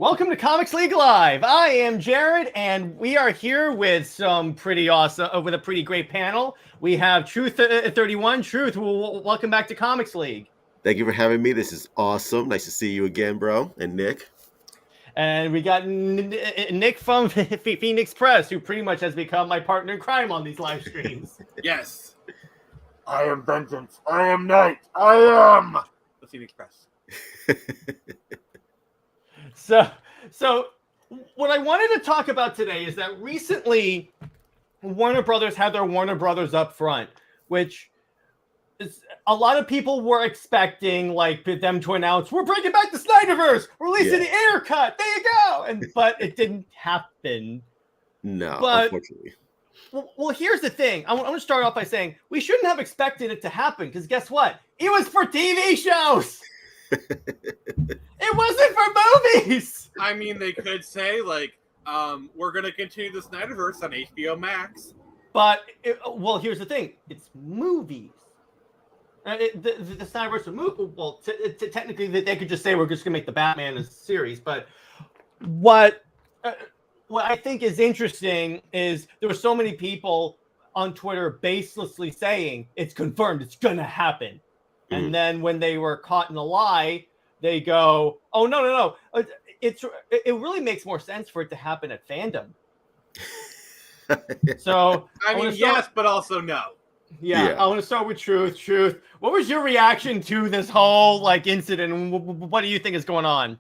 Welcome to Comics League Live. I am Jared, and we are here with some pretty awesome, with a pretty great panel. We have Truth 31. Truth, welcome back to Comics League. Thank you for having me. This is awesome. Nice to see you again, bro. And Nick. And we got Nick from Phoenix Press, who pretty much has become my partner in crime on these live streams. Yes. I am vengeance. I am night. I am the Phoenix Press. So what I wanted to talk about today is that recently Warner Brothers had their Warner Brothers up front, which is a lot of people were expecting like them to announce, we're bringing back the SnyderVerse, releasing the Snyder Cut. There you go. But it didn't happen. No, unfortunately. Well, here's the thing. I want to start off by saying we shouldn't have expected it to happen because guess what? It was for TV shows. It wasn't for movies. I mean, they could say, like, we're going to continue the SnyderVerse on HBO Max. But, here's the thing. It's movies. The SnyderVerse are movies. Well, technically, they could just say we're just going to make the Batman a series. But what I think is interesting is there were so many people on Twitter baselessly saying it's confirmed, it's going to happen. And then when they were caught in a lie, they go, "Oh no! It really makes more sense for it to happen at fandom." So I mean, yes, but also no. Yeah, I want to start with Truth. Truth, what was your reaction to this whole incident? What do you think is going on?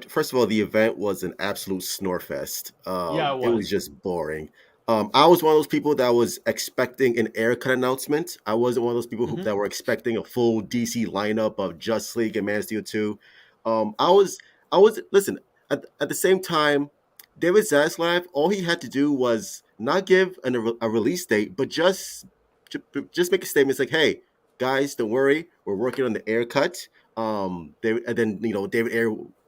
First of all, the event was an absolute snore fest. It was just boring. I was one of those people that was expecting an Snyder Cut announcement. I wasn't one of those people that were expecting a full DC lineup of Justice League and Man of Steel 2. I was listen, at the same time, David Zaslav, all he had to do was not give a release date, but just make a statement. It's like, hey, guys, don't worry, we're working on the Snyder Cut.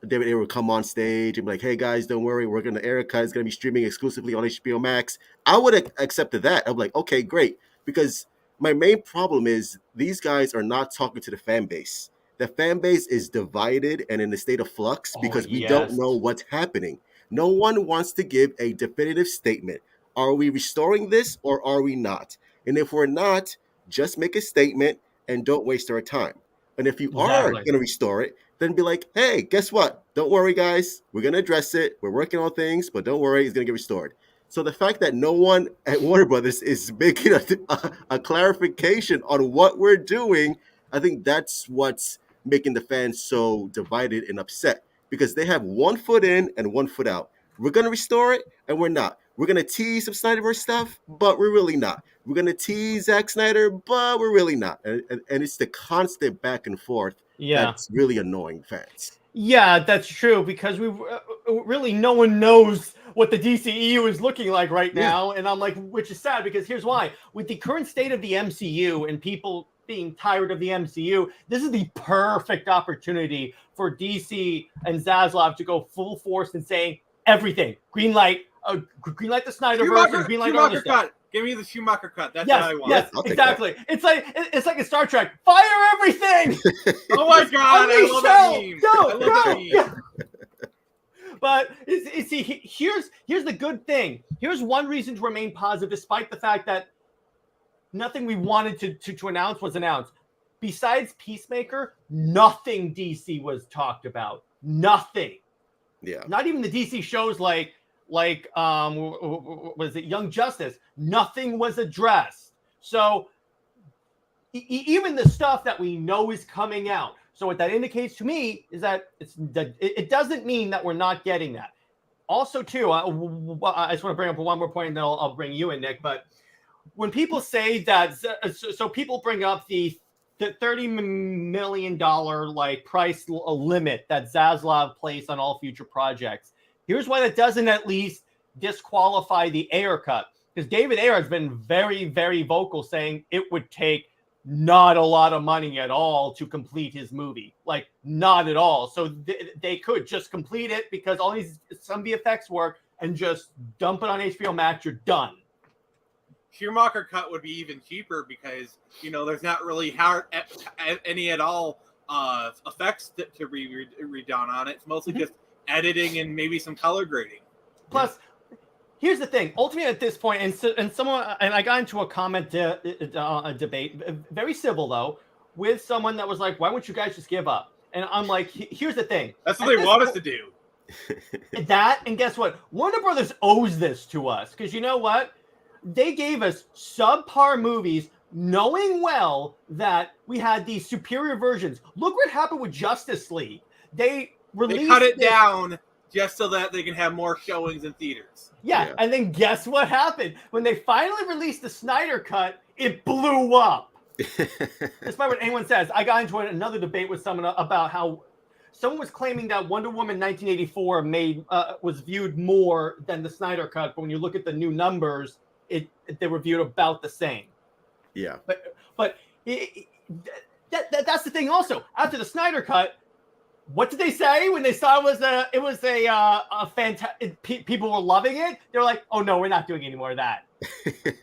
David Ayer would come on stage and be like, hey guys, don't worry, we're gonna Snyder Cut. It's gonna be streaming exclusively on HBO Max. I would have accepted that. I'm like, okay, great. Because my main problem is these guys are not talking to the fan base. The fan base is divided and in a state of flux because we don't know what's happening. No one wants to give a definitive statement. Are we restoring this or are we not? And if we're not, just make a statement and don't waste our time. And if you are going to restore it, then be like, hey, guess what? Don't worry, guys. We're going to address it. We're working on things, but don't worry, it's going to get restored. So the fact that no one at Warner Brothers is making a clarification on what we're doing, I think that's what's making the fans so divided and upset because they have 1 foot in and 1 foot out. We're going to restore it, and we're not. We're going to tease some Snyderverse stuff, but we're really not. We're going to tease Zack Snyder, but we're really not. And it's the constant back and forth that's really annoying fans. Yeah, that's true, because we really no one knows what the DCEU is looking like right now. And I'm like, which is sad, because here's why. With the current state of the MCU and people being tired of the MCU, this is the perfect opportunity for DC and Zaslav to go full force and saying everything. Green light the SnyderVerse and green light all this stuff. Give me the Schumacher cut. That's what I want. Yes, exactly. It's like in Star Trek. Fire everything! Oh my god! I love that meme. Go. But see, here's the good thing. Here's one reason to remain positive, despite the fact that nothing we wanted to announce was announced. Besides Peacemaker, nothing DC was talked about. Nothing. Yeah. Not even the DC shows like was it Young Justice? Nothing was addressed. So even the stuff that we know is coming out. So what that indicates to me is that it doesn't mean that we're not getting that. Also, too, I just want to bring up one more point, and then I'll bring you in, Nick. But when people say that, so people bring up the $30 million price limit that Zaslav placed on all future projects. Here's why that doesn't at least disqualify the Snyder Cut. Because David Ayer has been very, very vocal saying it would take not a lot of money at all to complete his movie. Like, not at all. So they could just complete it because all these some VFX work and just dump it on HBO Max. You're done. Schumacher cut would be even cheaper because, there's not really any at all effects to be redone on it. It's mostly just editing and maybe some color grading. Plus, here's the thing. Ultimately, at this point, and I got into a comment debate, very civil though, with someone that was like, "Why won't you guys just give up?" And I'm like, "Here's the thing. That's what they want us to do." That, and guess what? Warner Brothers owes this to us, because you know what? They gave us subpar movies, knowing well that we had these superior versions. Look what happened with Justice League. They cut it down just so that they can have more showings in theaters. Yeah, and then guess what happened? When they finally released the Snyder Cut, it blew up. Despite what anyone says, I got into another debate with someone about how someone was claiming that Wonder Woman 1984 was viewed more than the Snyder Cut, but when you look at the new numbers, they were viewed about the same. Yeah, but that's the thing. Also, after the Snyder Cut, what did they say when they saw it was a fantastic? People were loving it. They're like, "Oh no, we're not doing any more of that."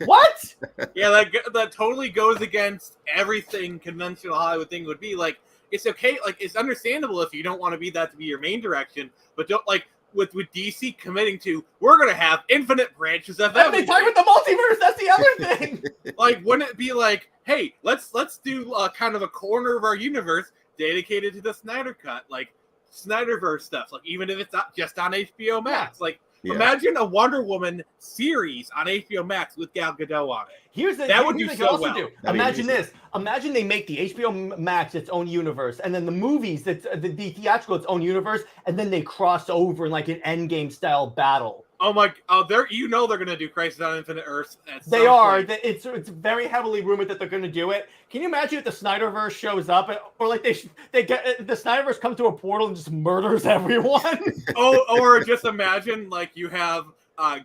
What? Yeah, that totally goes against everything conventional Hollywood thing would be. Like, it's okay, like it's understandable if you don't want to be your main direction, but don't like with DC committing to we're gonna have infinite branches of everything. They talk about the multiverse. That's the other thing. Like, wouldn't it be like, hey, let's do kind of a corner of our universe dedicated to the Snyder Cut, like SnyderVerse stuff, like even if it's not just on HBO Max, like. Yeah. Imagine a Wonder Woman series on HBO Max with Gal Gadot on it. That would do so well. Imagine this. Imagine they make the HBO Max its own universe, and then the movies, the theatrical its own universe, and then they cross over in like an Endgame style battle. Oh my! They're gonna do Crisis on Infinite Earths. They are. It's very heavily rumored that they're gonna do it. Can you imagine if the Snyderverse shows up, or like they get the Snyderverse comes to a portal and just murders everyone? or just imagine like you have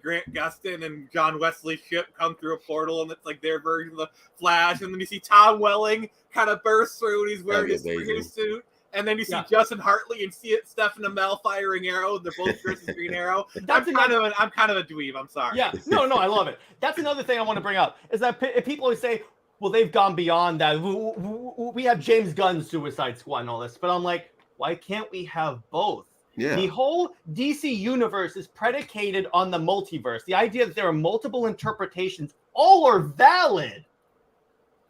Grant Gustin and John Wesley's ship come through a portal, and it's like their version of the Flash, and then you see Tom Welling kind of burst through, and he's wearing his suit. And then you see Justin Hartley and see Stephen Amell firing Arrow. They're both dressed as Green Arrow. I'm kind of a dweeb. I'm sorry. Yeah, no, I love it. That's another thing I want to bring up is that people always say, "Well, they've gone beyond that. We have James Gunn's Suicide Squad and all this," but I'm like, why can't we have both? Yeah. The whole DC universe is predicated on the multiverse. The idea that there are multiple interpretations, all are valid.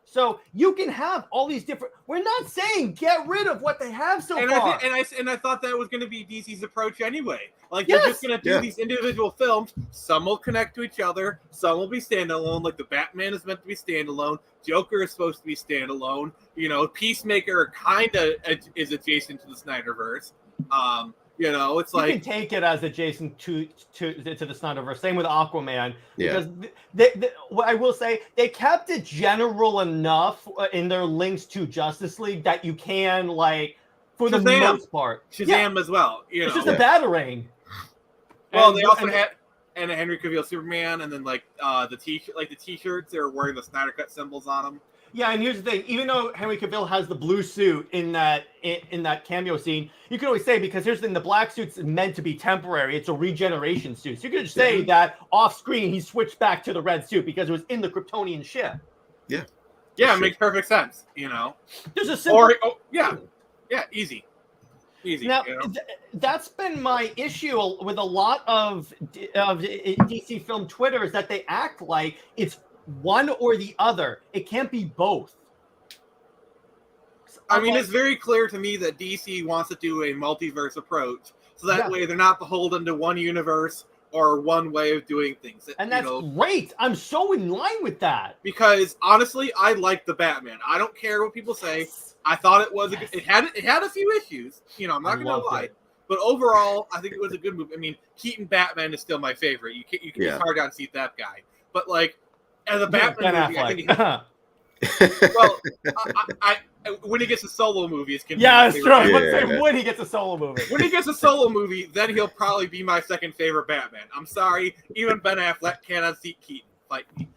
So you can have all these different. We're not saying get rid of what they have so far. I thought that was going to be DC's approach anyway. Like they're just going to do these individual films. Some will connect to each other. Some will be standalone. Like the Batman is meant to be standalone. Joker is supposed to be standalone. You know, Peacemaker kind of is adjacent to the Snyderverse. You know, it's like you can take it as adjacent to the Snyderverse. Same with Aquaman, because what I will say, they kept it general enough in their links to Justice League that you can for the most part Shazam as well. It's just a batarang. Well, they also had Henry Cavill Superman, and then the t-shirts, they were wearing the Snyder Cut symbols on them. Yeah, and here's the thing: even though Henry Cavill has the blue suit in that cameo scene, you can always say, because here's the thing: the black suit's meant to be temporary; it's a regeneration suit. So you could just say that off screen he switched back to the red suit because it was in the Kryptonian ship. Yeah, it makes perfect sense. You know, there's a simple. Easy. Now, that's been my issue with a lot of DC film Twitter, is that they act like it's one or the other. It can't be both. I mean, it's very clear to me that DC wants to do a multiverse approach, so that way they're not beholden to one universe or one way of doing things. And that's great. I'm so in line with that. Because honestly, I like the Batman. I don't care what people say. I thought it was it had a few issues. You know, I'm not going to lie. But overall, I think it was a good movie. I mean, Keaton Batman is still my favorite. You can just hard on seat that guy. But as a Batman movie, I think when he gets a solo movie, it's gonna that's true. When he gets a solo movie, then he'll probably be my second favorite Batman. I'm sorry, even Ben Affleck can't unseat Keaton. Fight me.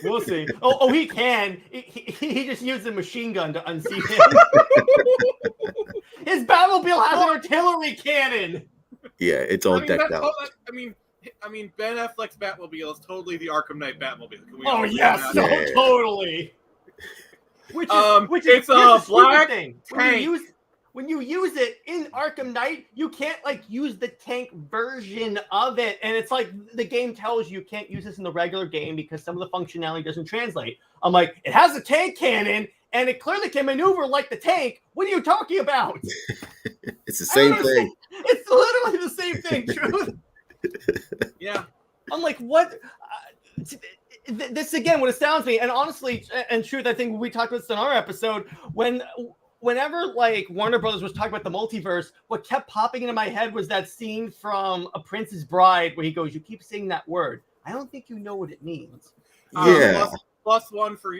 We'll see. Oh, he can. He just used a machine gun to unseat him. His Batmobile has an artillery cannon. Yeah, it's all decked out. I mean, Ben Affleck's Batmobile is totally the Arkham Knight Batmobile. Totally. Which is it's a black thing. tank. when you use it in Arkham Knight, you can't like use the tank version of it. And it's like the game tells you can't use this in the regular game because some of the functionality doesn't translate. I'm like, it has a tank cannon and it clearly can maneuver like the tank. What are you talking about? It's the same thing. It's literally the same thing, Truth. Yeah. I'm like, what? This again, what astounds me, and honestly, and Truth, I think we talked about this in our episode, whenever like Warner Brothers was talking about the multiverse, what kept popping into my head was that scene from A Princess Bride where he goes, "You keep saying that word. I don't think you know what it means." Yeah. Plus one for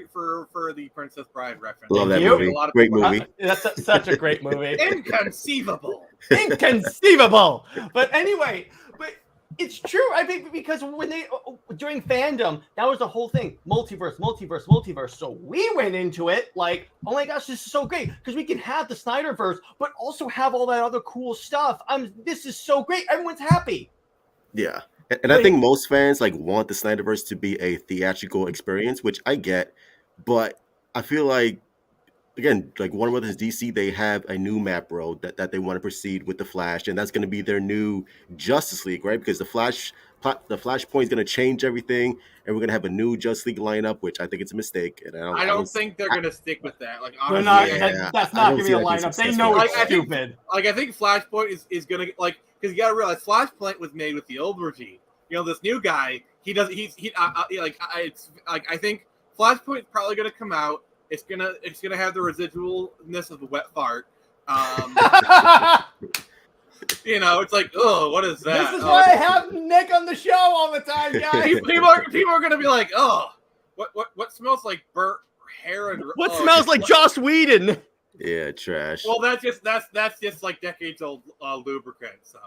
the Princess Bride reference. Love that you. movie. Great movie. That's such a great movie. Inconceivable. Inconceivable. But anyway, it's true. I think because when they during fandom, that was the whole thing. Multiverse. So we went into it like, oh my gosh, this is so great because we can have the SnyderVerse, but also have all that other cool stuff. This is so great. Everyone's happy. Yeah. And I think most fans like want the SnyderVerse to be a theatrical experience, which I get, but I feel like, again, like Warner Brothers DC, they have a new map road that they want to proceed with the Flash, and that's going to be their new Justice League, right? Because the Flashpoint is going to change everything, and we're going to have a new Justice League lineup, which I think it's a mistake. And I don't think they're going to stick with that. Like, honestly, that's not going to be a lineup. They know it's stupid. I think Flashpoint is going to like, because you got to realize Flashpoint was made with the old regime. You know, this new guy, I think Flashpoint is probably going to come out. It's gonna have the residualness of the wet fart. You know, it's like, oh, what is that? This is why I have Nick on the show all the time, guys. People are gonna be like, oh, what smells like burnt hair and what smells like Joss Whedon? Yeah, trash. Well, that's just like decades old lubricant. So.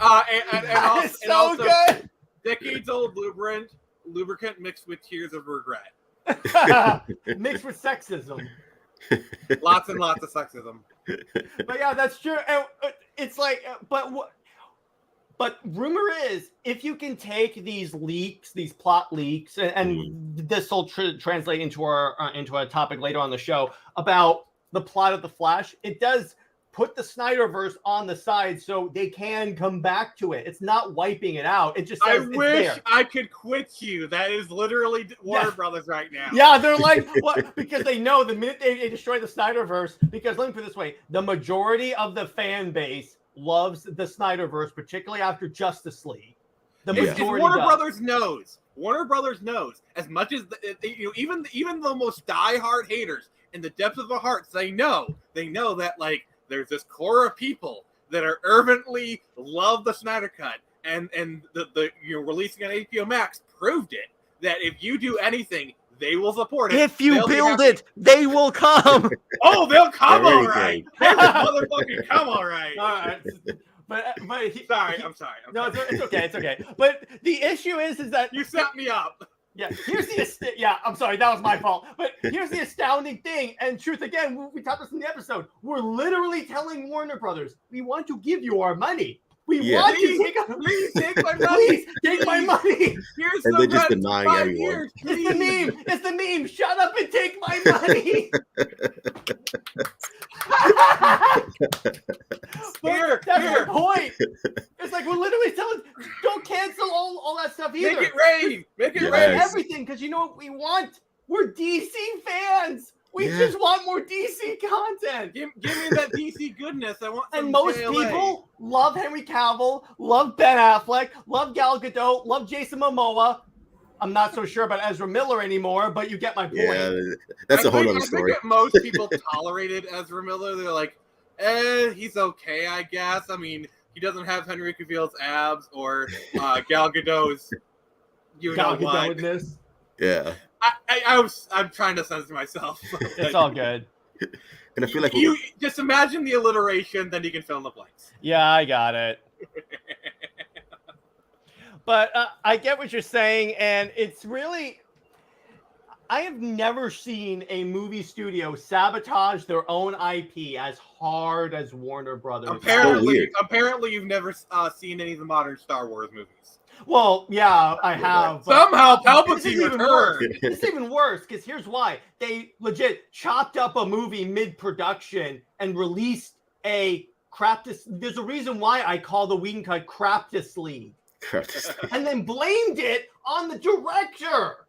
And also good. Decades old lubricant mixed with tears of regret. Mixed with sexism. Lots and lots of sexism. But yeah, that's true. And it's like, but rumor is, if you can take these leaks, these plot leaks, and this will translate into a topic later on the show about the plot of the Flash, it does put the SnyderVerse on the side so they can come back to it. It's not wiping it out. It just says I wish I could quit you. That is literally Warner Brothers right now. Yeah, they're like, what? Because they know the minute they destroy the SnyderVerse, because let me put it this way, the majority of the fan base loves the SnyderVerse, particularly after Justice League. The majority Warner Brothers knows. Warner Brothers knows. As much as even the most diehard haters in the depths of their hearts, they know that like there's this core of people that are fervently love the Snyder Cut, and the releasing on HBO Max proved it. That if you do anything, they will support it. If you build it, they will come. Oh, they'll come all right. They will motherfucking come all right. All right. But I'm sorry. No, it's okay. It's okay. But the issue is that you set me up. Yeah, I'm sorry, that was my fault. But here's the astounding thing, and truth again, we talked this in the episode. We're literally telling Warner Brothers, we want to give you our money. Please take my money. Please take my money. Here's and the they're just rent denying for 5 everyone. years. It's the meme. Shut up and take my money. That's the point. It's like we're literally telling, don't cancel all that stuff either. Make it rain. Make it rain. Everything, because you know what we want? We're DC fans. We just want more DC content. Give me that DC goodness. I want some And most JLA. people love Henry Cavill, love Ben Affleck, love Gal Gadot, love Jason Momoa. I'm not so sure about Ezra Miller anymore, but you get my point. Yeah, that's a whole other story. I think that most people tolerated Ezra Miller. They're like, he's okay, I guess. I mean, he doesn't have Henry Cavill's abs or Gal Gadot's Gal Gadotness. Yeah. I'm trying to censor myself. It's all good. And I feel like you just imagine the alliteration, then you can fill in the blanks. Yeah, I got it. But I get what you're saying, and it's really, I have never seen a movie studio sabotage their own IP as hard as Warner Brothers. Apparently you've never seen any of the modern Star Wars movies. Well, yeah, I have. but Somehow this is Palpatine even worse. returned. This is even worse because here's why. They legit chopped up a movie mid-production and released a there's a reason why I call the Whedon Cut Craptus League. And then blamed it on the director.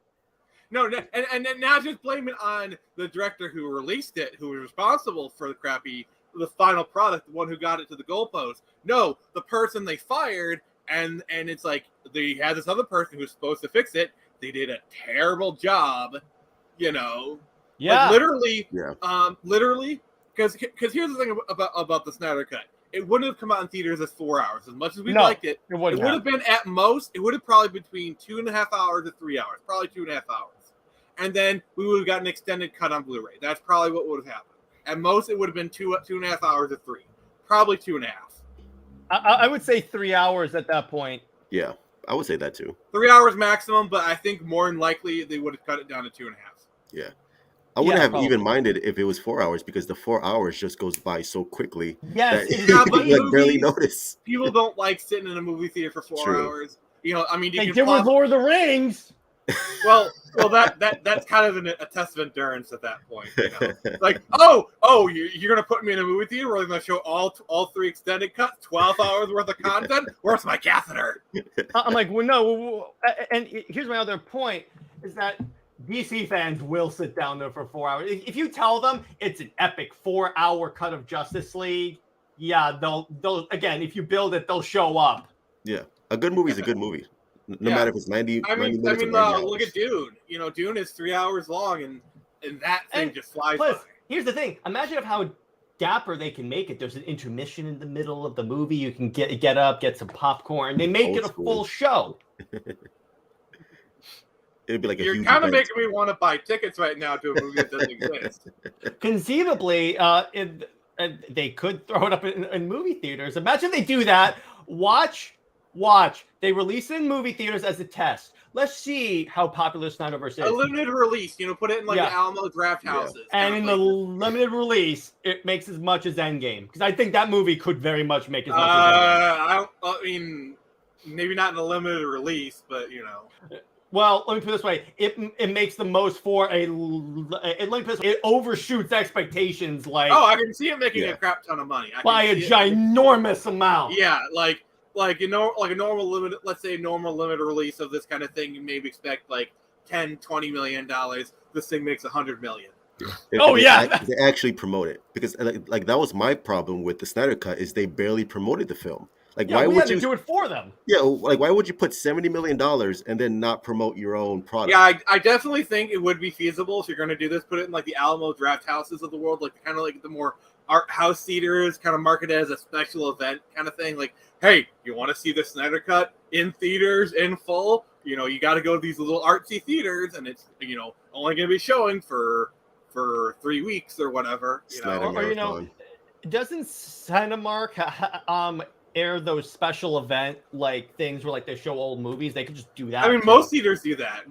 No, and now just blame it on the director who released it, who was responsible for the final product, the one who got it to the goalpost. No, the person they fired, and it's like they had this other person who was supposed to fix it. They did a terrible job, you know. Yeah, like, literally, Yeah. literally, because here's the thing about the Snyder Cut. It wouldn't have come out in theaters as 4 hours. As much as we liked it, it would have been at most. It would have probably between 2.5 hours to 3 hours, probably 2.5 hours. And then we would have got an extended cut on Blu-ray. That's probably what would have happened. At most, it would have been 2.5 hours to 3, probably 2.5. I would say 3 hours at that point. Yeah, I would say that too. 3 hours maximum, but I think more than likely they would have cut it down to 2.5. Yeah. I wouldn't have probably. even minded if it was 4 hours because the 4 hours just goes by so quickly. Yes, that it is. Yeah, you but like barely notice. People don't like sitting in a movie theater for 4 True. hours. You know, I mean, They did with Lord of the Rings. Well, that's kind of a test of endurance at that point. You know? Like, you're gonna put me in a movie theater where they're gonna show all 3 extended cuts, 12 hours worth of content. Where's my catheter? I'm like, well, no. And here's my other point: is that DC fans will sit down there for 4 hours. If you tell them it's an epic 4-hour cut of Justice League, yeah, they'll again. If you build it, they'll show up. Yeah, a good movie is a good movie. No matter if it's 90 minutes or 90 look hours. at Dune. You know, Dune is 3 hours long, and that thing just flies by. Here's the thing. Imagine how dapper they can make it. There's an intermission in the middle of the movie. You can get up, get some popcorn. They make it a full show. It'd be like a You're huge kind of event. making me want to buy tickets right now to a movie that doesn't exist. Conceivably, they could throw it up in movie theaters. Imagine they do that. Watch. They release it in movie theaters as a test. Let's see how popular SnyderVerse is. A limited release, put it in the Alamo draft houses. And in the limited release, it makes as much as Endgame. Because I think that movie could very much make as much as Endgame. Maybe not in a limited release, but Well, let me put it this way: it makes the most for it overshoots expectations. Like, I can see it making a crap ton of money by a ginormous amount. Yeah, like a normal limited, let's say a normal limited release of this kind of thing, you maybe expect like $10-20 million. This thing makes $100 million. They actually promote it because like that was my problem with the Snyder Cut is they barely promoted the film. Like, why would you do it for them? Yeah, like why would you put $70 million and then not promote your own product? Yeah, I definitely think it would be feasible if you're going to do this. Put it in like the Alamo draft houses of the world, like kind of like the more art house theaters, kind of marketed as a special event kind of thing. Like, hey, you want to see the Snyder Cut in theaters in full? You got to go to these little artsy theaters, and it's only going to be showing for 3 weeks or whatever. Doesn't Cinemark air those special event like things where like they show old movies? They could just do that. I mean, most theaters do that.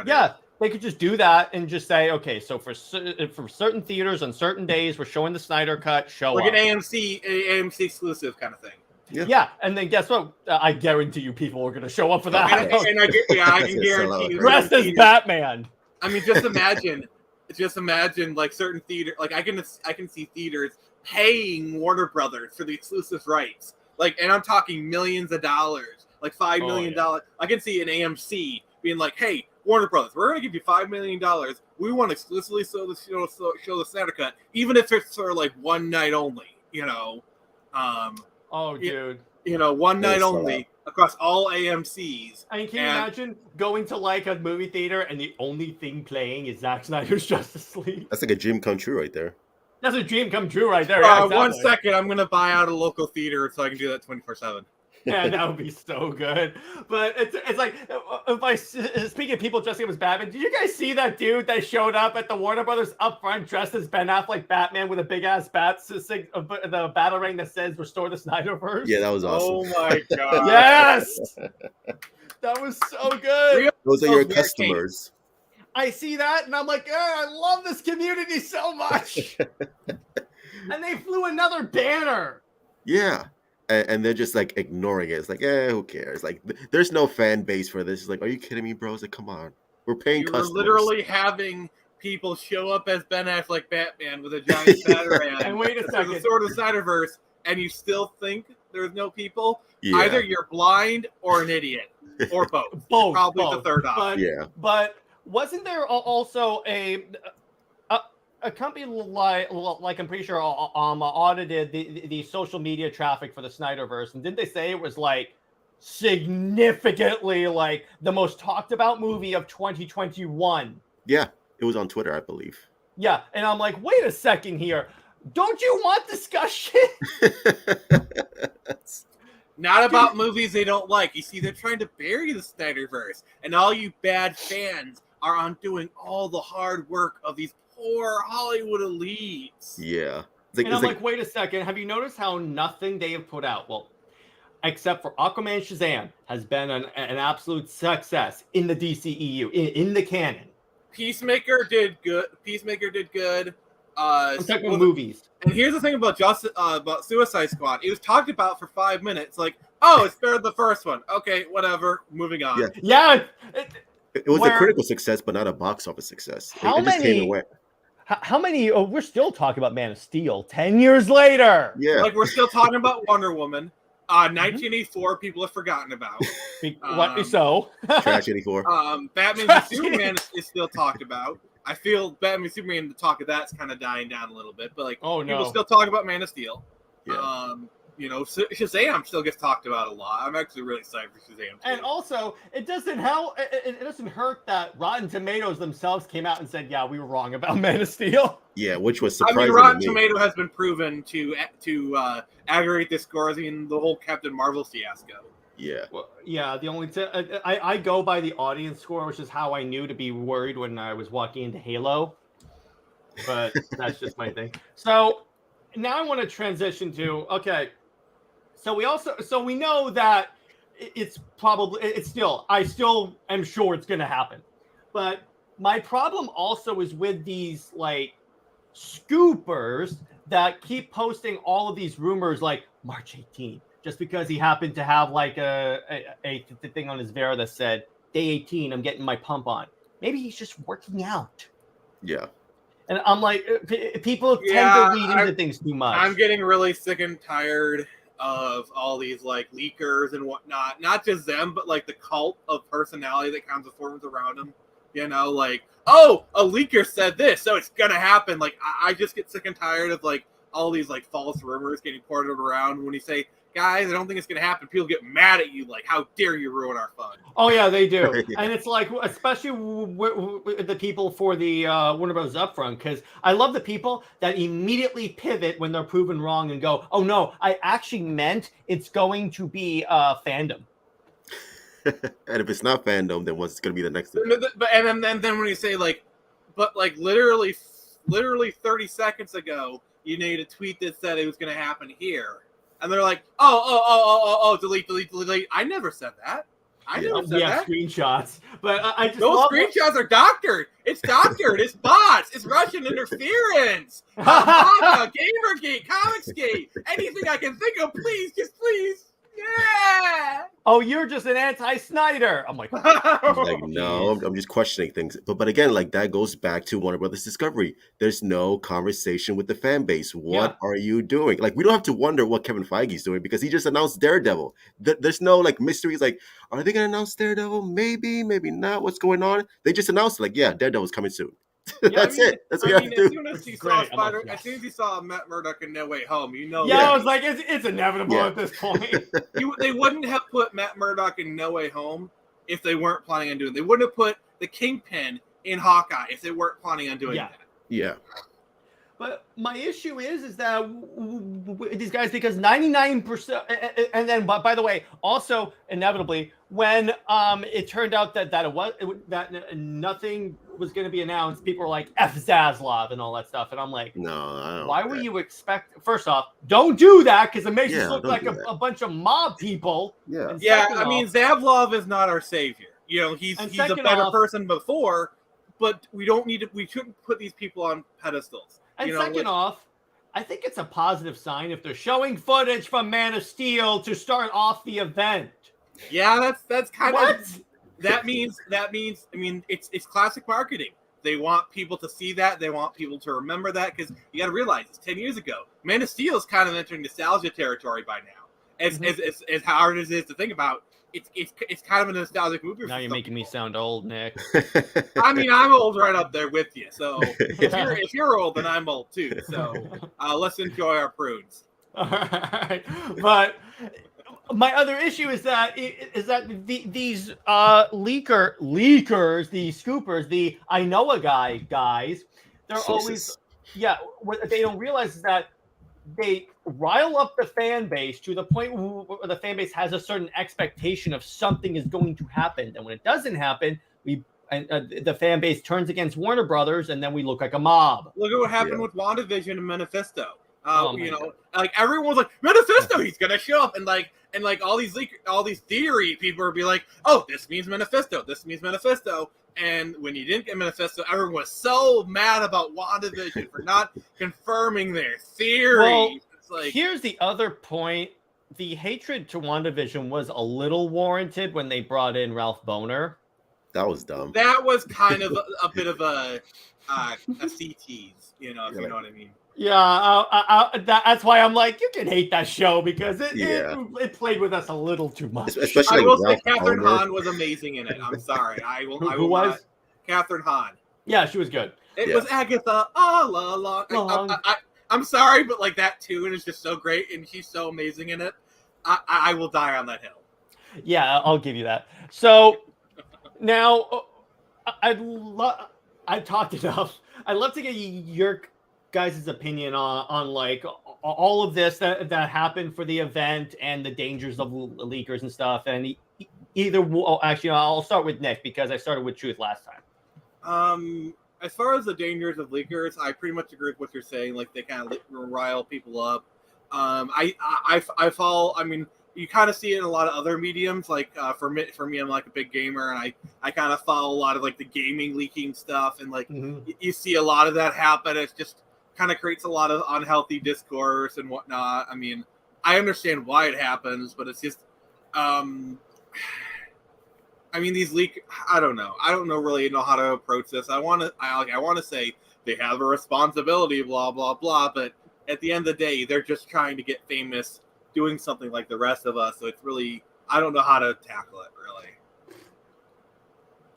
Yeah, they could just do that and just say, okay, so for certain theaters on certain days, we're showing the Snyder Cut. Like an AMC exclusive kind of thing. Yeah, and then guess what? I guarantee you, people are going to show up for that. I can guarantee you. Dressed as Batman. I mean, just imagine like certain theater. Like I can see theaters paying Warner Brothers for the exclusive rights. Like, and I'm talking millions of dollars, like $5 million. I can see an AMC being like, "Hey, Warner Brothers, we're going to give you $5 million. We want to exclusively show the Snyder Cut, even if it's for like one night only." Dude. One night only across all AMCs. I mean, can you imagine going to like a movie theater and the only thing playing is Zack Snyder's Justice League? That's like a dream come true right there. That's a dream come true right there. Yeah, exactly. 1 second, I'm going to buy out a local theater so I can do that 24/7. Yeah, that would be so good. But it's like, speaking of people dressing up as Batman, did you guys see that dude that showed up at the Warner Brothers up front dressed as Ben Affleck Batman with a big ass bat, the battle ring that says "Restore the Snyderverse"? Yeah, that was awesome. Oh my god! Yes, that was so good. Those are your customers. I see that and I'm like, I love this community so much. And they flew another banner. Yeah. and they're just like ignoring it. It's like, who cares? Like, there's no fan base for this. It's like, are you kidding me, bro? It's like, come on, we're paying You were customers. literally having people show up as Ben Affleck Batman with a giant batarang And wait a the second. sort of Snyderverse, and you still think there's no people? Yeah. Either you're blind or an idiot, or both. Both. Probably both. the third option. Yeah. But wasn't there also a company like I'm pretty sure audited the social media traffic for the Snyderverse, and didn't they say it was like significantly like the most talked about movie of 2021? Yeah, it was on Twitter, I believe. Yeah, and I'm like, wait a second here. Don't you want discussion? Not about movies they don't like. You see, they're trying to bury the Snyderverse, and all you bad fans are doing all the hard work of these poor Hollywood elites. Yeah. And I'm like, wait a second. Have you noticed how nothing they have put out, well, except for Aquaman Shazam, has been an absolute success in the DCEU, in the canon? Peacemaker did good. I'm talking about movies. And here's the thing about about Suicide Squad. It was talked about for 5 minutes. Like, oh, it's better than the first one. Okay, whatever. Moving on. Yeah. It was a critical success, but not a box office success. How it just many? came away. How many? Oh, we're still talking about Man of Steel 10 years later. Yeah. Like, we're still talking about Wonder Woman. 1984, people have forgotten about. What so? Trash 84. Batman and Superman is still talked about. I feel Batman and Superman, the talk of that's kind of dying down a little bit, but like people still talk about Man of Steel. Yeah. Shazam still gets talked about a lot. I'm actually really excited for Shazam too. And also, it doesn't help. It doesn't hurt that Rotten Tomatoes themselves came out and said, "Yeah, we were wrong about Man of Steel." Yeah, which was surprising. I mean, Rotten Tomato has been proven to aggregate discourse in the whole Captain Marvel fiasco. Yeah. Well, yeah. The only I go by the audience score, which is how I knew to be worried when I was walking into Halo. But that's just my thing. So now I want to transition to So we know that I still am sure it's going to happen. But my problem also is with these like scoopers that keep posting all of these rumors like March 18th, just because he happened to have like a thing on his Vera that said day 18, I'm getting my pump on. Maybe he's just working out. Yeah. And I'm like, people tend to read into things too much. I'm getting really sick and tired of all these like leakers and whatnot. Not just them, but like the cult of personality that kind of forms around them. You know, like, oh, a leaker said this, so it's gonna happen. Like, I just get sick and tired of like all these like false rumors getting ported around. When you say, guys, I don't think it's gonna happen, people get mad at you. Like, how dare you ruin our fun? Oh yeah, they do. Yeah. And it's like, especially with the people for the Warner Bros. Upfront, because I love the people that immediately pivot when they're proven wrong and go, oh no, I actually meant it's going to be fandom. And if it's not fandom, then what's going to be the next thing? But and then when you say like, but like literally 30 seconds ago, you made a tweet that said it was going to happen here, and they're like, oh, delete. I never said that. I never said that. Screenshots, but I just those screenshots are doctored. It's doctored. It's bots. It's Russian interference. Gamergate, Comicsgate, anything I can think of. Please. Yeah. Oh, you're just an anti-Snyder. I'm like, no, I'm just questioning things. But again, like that goes back to Warner Brothers Discovery. There's no conversation with the fan base. What are you doing? Like, we don't have to wonder what Kevin Feige's doing because he just announced Daredevil. There's no like mysteries. Like, are they going to announce Daredevil? Maybe not. What's going on? They just announced like, Daredevil's coming soon. That's it. That's what you have to do. As soon as you saw Matt Murdock in No Way Home, you know. Yeah, I was like, it's inevitable at this point. They wouldn't have put Matt Murdock in No Way Home if they weren't planning on doing it. They wouldn't have put the Kingpin in Hawkeye if they weren't planning on doing that. Yeah. But my issue is that these guys, because 99%, and then, by the way, also inevitably, when it turned out that nothing was going to be announced, people were like F Zaslav and all that stuff, and I'm like, no, I don't. Why would you expect? First off, don't do that because it makes us look like a bunch of mob people. Yeah, I mean, Zaslav is not our savior. You know, he's a better person before, but we don't need to. We shouldn't put these people on pedestals. And second off, I think it's a positive sign if they're showing footage from Man of Steel to start off the event. Yeah, that's kind What? of that means. I mean, it's classic marketing. They want people to see that. They want people to remember that because you got to realize it's 10 years ago. Man of Steel is kind of entering nostalgia territory by now. As hard as it is to think about, it's kind of a nostalgic movie. Now you're making me sound old, Nick. I mean, I'm old right up there with you. So if you're old, then I'm old too. So let's enjoy our prunes. All right, but my other issue is that these leakers, the scoopers, the I know a guy guys, they're Sources. always what they don't realize is that they rile up the fan base to the point where the fan base has a certain expectation of something is going to happen, and when it doesn't happen, the fan base turns against Warner Brothers, and then we look like a mob. Look at what happened with WandaVision and Manifesto. Oh, you know, like everyone's like Manifesto, he's gonna show up, and all these theory people would be like, oh, this means Manifesto, this means Manifesto. And when you didn't get Manifesto, everyone was so mad about WandaVision for not confirming their theory. Well, it's like, here's the other point. The hatred to WandaVision was a little warranted when they brought in Ralph Boner. That was dumb. that was kind of a bit of a CTs, you know, if you know what I mean. Yeah, that's why I'm like, you can hate that show because it played with us a little too much. Especially I will like say Ralph Catherine Boner. Hahn was amazing in it. I'm sorry. I will Who not. was? Catherine Hahn. Yeah, she was good. It was Agatha all along. I'm sorry, but like that tune is just so great, and she's so amazing in it. I will die on that hill. Yeah, I'll give you that. So now I've talked enough. I'd love to get your guys' opinion on like all of this that happened for the event and the dangers of leakers and stuff. And actually, I'll start with Nick because I started with Truth last time. As far as the dangers of leakers, I pretty much agree with what you're saying. Like they kind of rile people up. I follow. I mean, you kind of see it in a lot of other mediums. Like for me, I'm like a big gamer, and I kind of follow a lot of like the gaming leaking stuff, and like you see a lot of that happen. It's just kind of creates a lot of unhealthy discourse and whatnot. I mean, I understand why it happens, but it's just, I mean, these I don't know really know how to approach this. I want to say they have a responsibility, blah, blah, blah. But at the end of the day, they're just trying to get famous doing something like the rest of us. So it's really, I don't know how to tackle it really.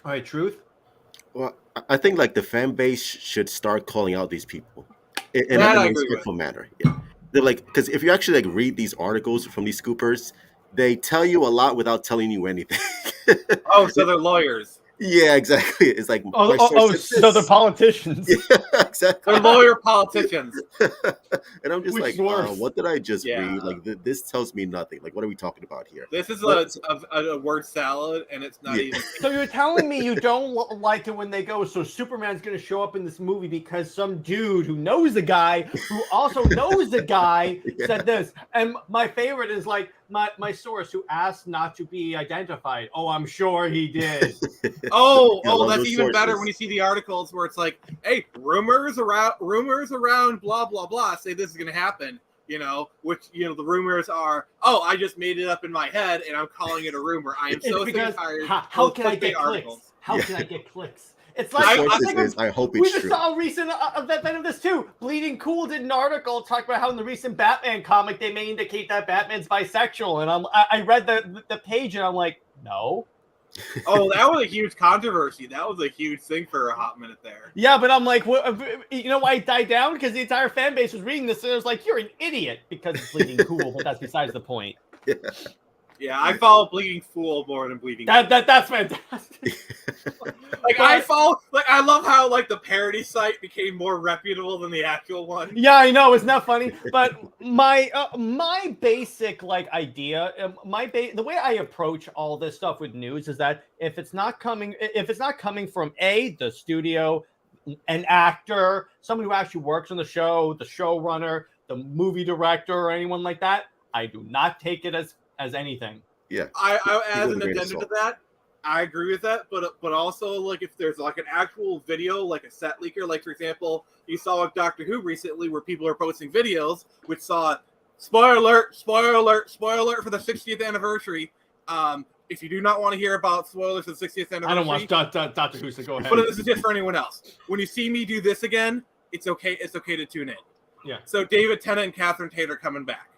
All right, Truth. Well, I think like the fan base should start calling out these people in That a I agree respectful manner. Yeah, they're like, because if you actually like read these articles from these scoopers, they tell you a lot without telling you anything. Oh, so they're lawyers. Yeah, exactly. It's like So they're politicians. Yeah, exactly. They're lawyer politicians. And I'm just Which like, is worse? what did I just Yeah. read? Like this tells me nothing. Like, what are we talking about here? This is What- a word salad, and it's not Yeah. even. So you're telling me you don't like it when they go, so Superman's going to show up in this movie because some dude who knows the guy, who also knows the guy, Yeah. said this. And my favorite is like my source who asked not to be identified. Oh, I'm sure he did. Oh, Yeah, love that's those even better sources. when you see the articles where it's like, hey, rumors around, blah, blah, blah, say this is going to happen, you know, which, you know, the rumors are, oh, I just made it up in my head and I'm calling it a rumor. I am so sick and tired. How of can I clickbait get articles. clicks? How Yeah. can I get clicks? It's The like sources is, I hope we it's just true. saw a recent event of this too. Bleeding Cool did an article talking about how in the recent Batman comic they may indicate that Batman's bisexual, and I read the page and I'm like, no. Oh, that was a huge controversy. That was a huge thing for a hot minute there. Yeah, but I'm like, you know why it died down? Because the entire fan base was reading this and it was like, you're an idiot because it's Bleeding Cool, but that's besides the point. Yeah, I follow Bleeding Fool more than Bleeding. That's fantastic. Like I love how like the parody site became more reputable than the actual one. Yeah, I know, isn't that funny? But my basic like idea, the way I approach all this stuff with news is that if it's not coming from the studio, an actor, someone who actually works on the show, the showrunner, the movie director, or anyone like that, I do not take it as anything. Yeah. I as With an a grain of addendum to salt. that, I agree with that, but also like if there's like an actual video, like a set leaker, like for example, you saw with Doctor Who recently where people are posting videos which saw spoiler alert for the 60th anniversary. If you do not want to hear about spoilers for the 60th anniversary, I don't watch Doctor Who, so go ahead. But this is just for anyone else. When you see me do this again, it's okay. It's okay to tune in. Yeah. So David Tennant and Catherine Tate are coming back,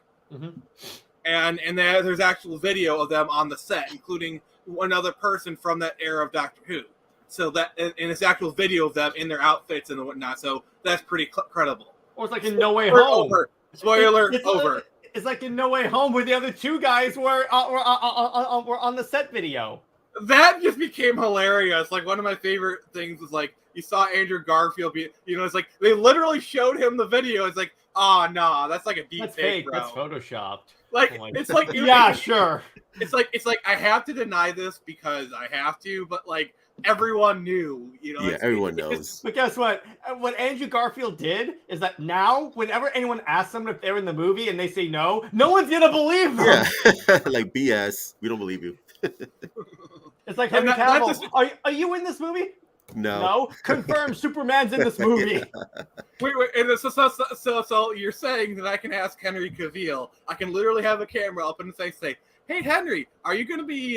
and there's actual video of them on the set, including one other person from that era of Doctor Who. So that and it's actual video of them in their outfits and whatnot. So that's pretty credible. Or it's like in No Way Home. Spoiler over. It's like in No Way Home where the other two guys were on the set video. That just became hilarious. Like one of my favorite things was like you saw Andrew Garfield be, it's like they literally showed him the video. It's like, oh no, that's like a deep fake, bro. That's photoshopped. Like it's like yeah, sure. It's like I have to deny this because I have to, but like everyone knew, Yeah, everyone knows. But guess what? What Andrew Garfield did is that now, whenever anyone asks them if they're in the movie and they say no, no one's gonna believe them. Yeah, like BS. We don't believe you. It's like Henry Cavill. Are you in this movie? No. Confirm Superman's in this movie. Yeah. Wait. And so you're saying that I can ask Henry Cavill? I can literally have a camera up and say, "Hey Henry, are you gonna be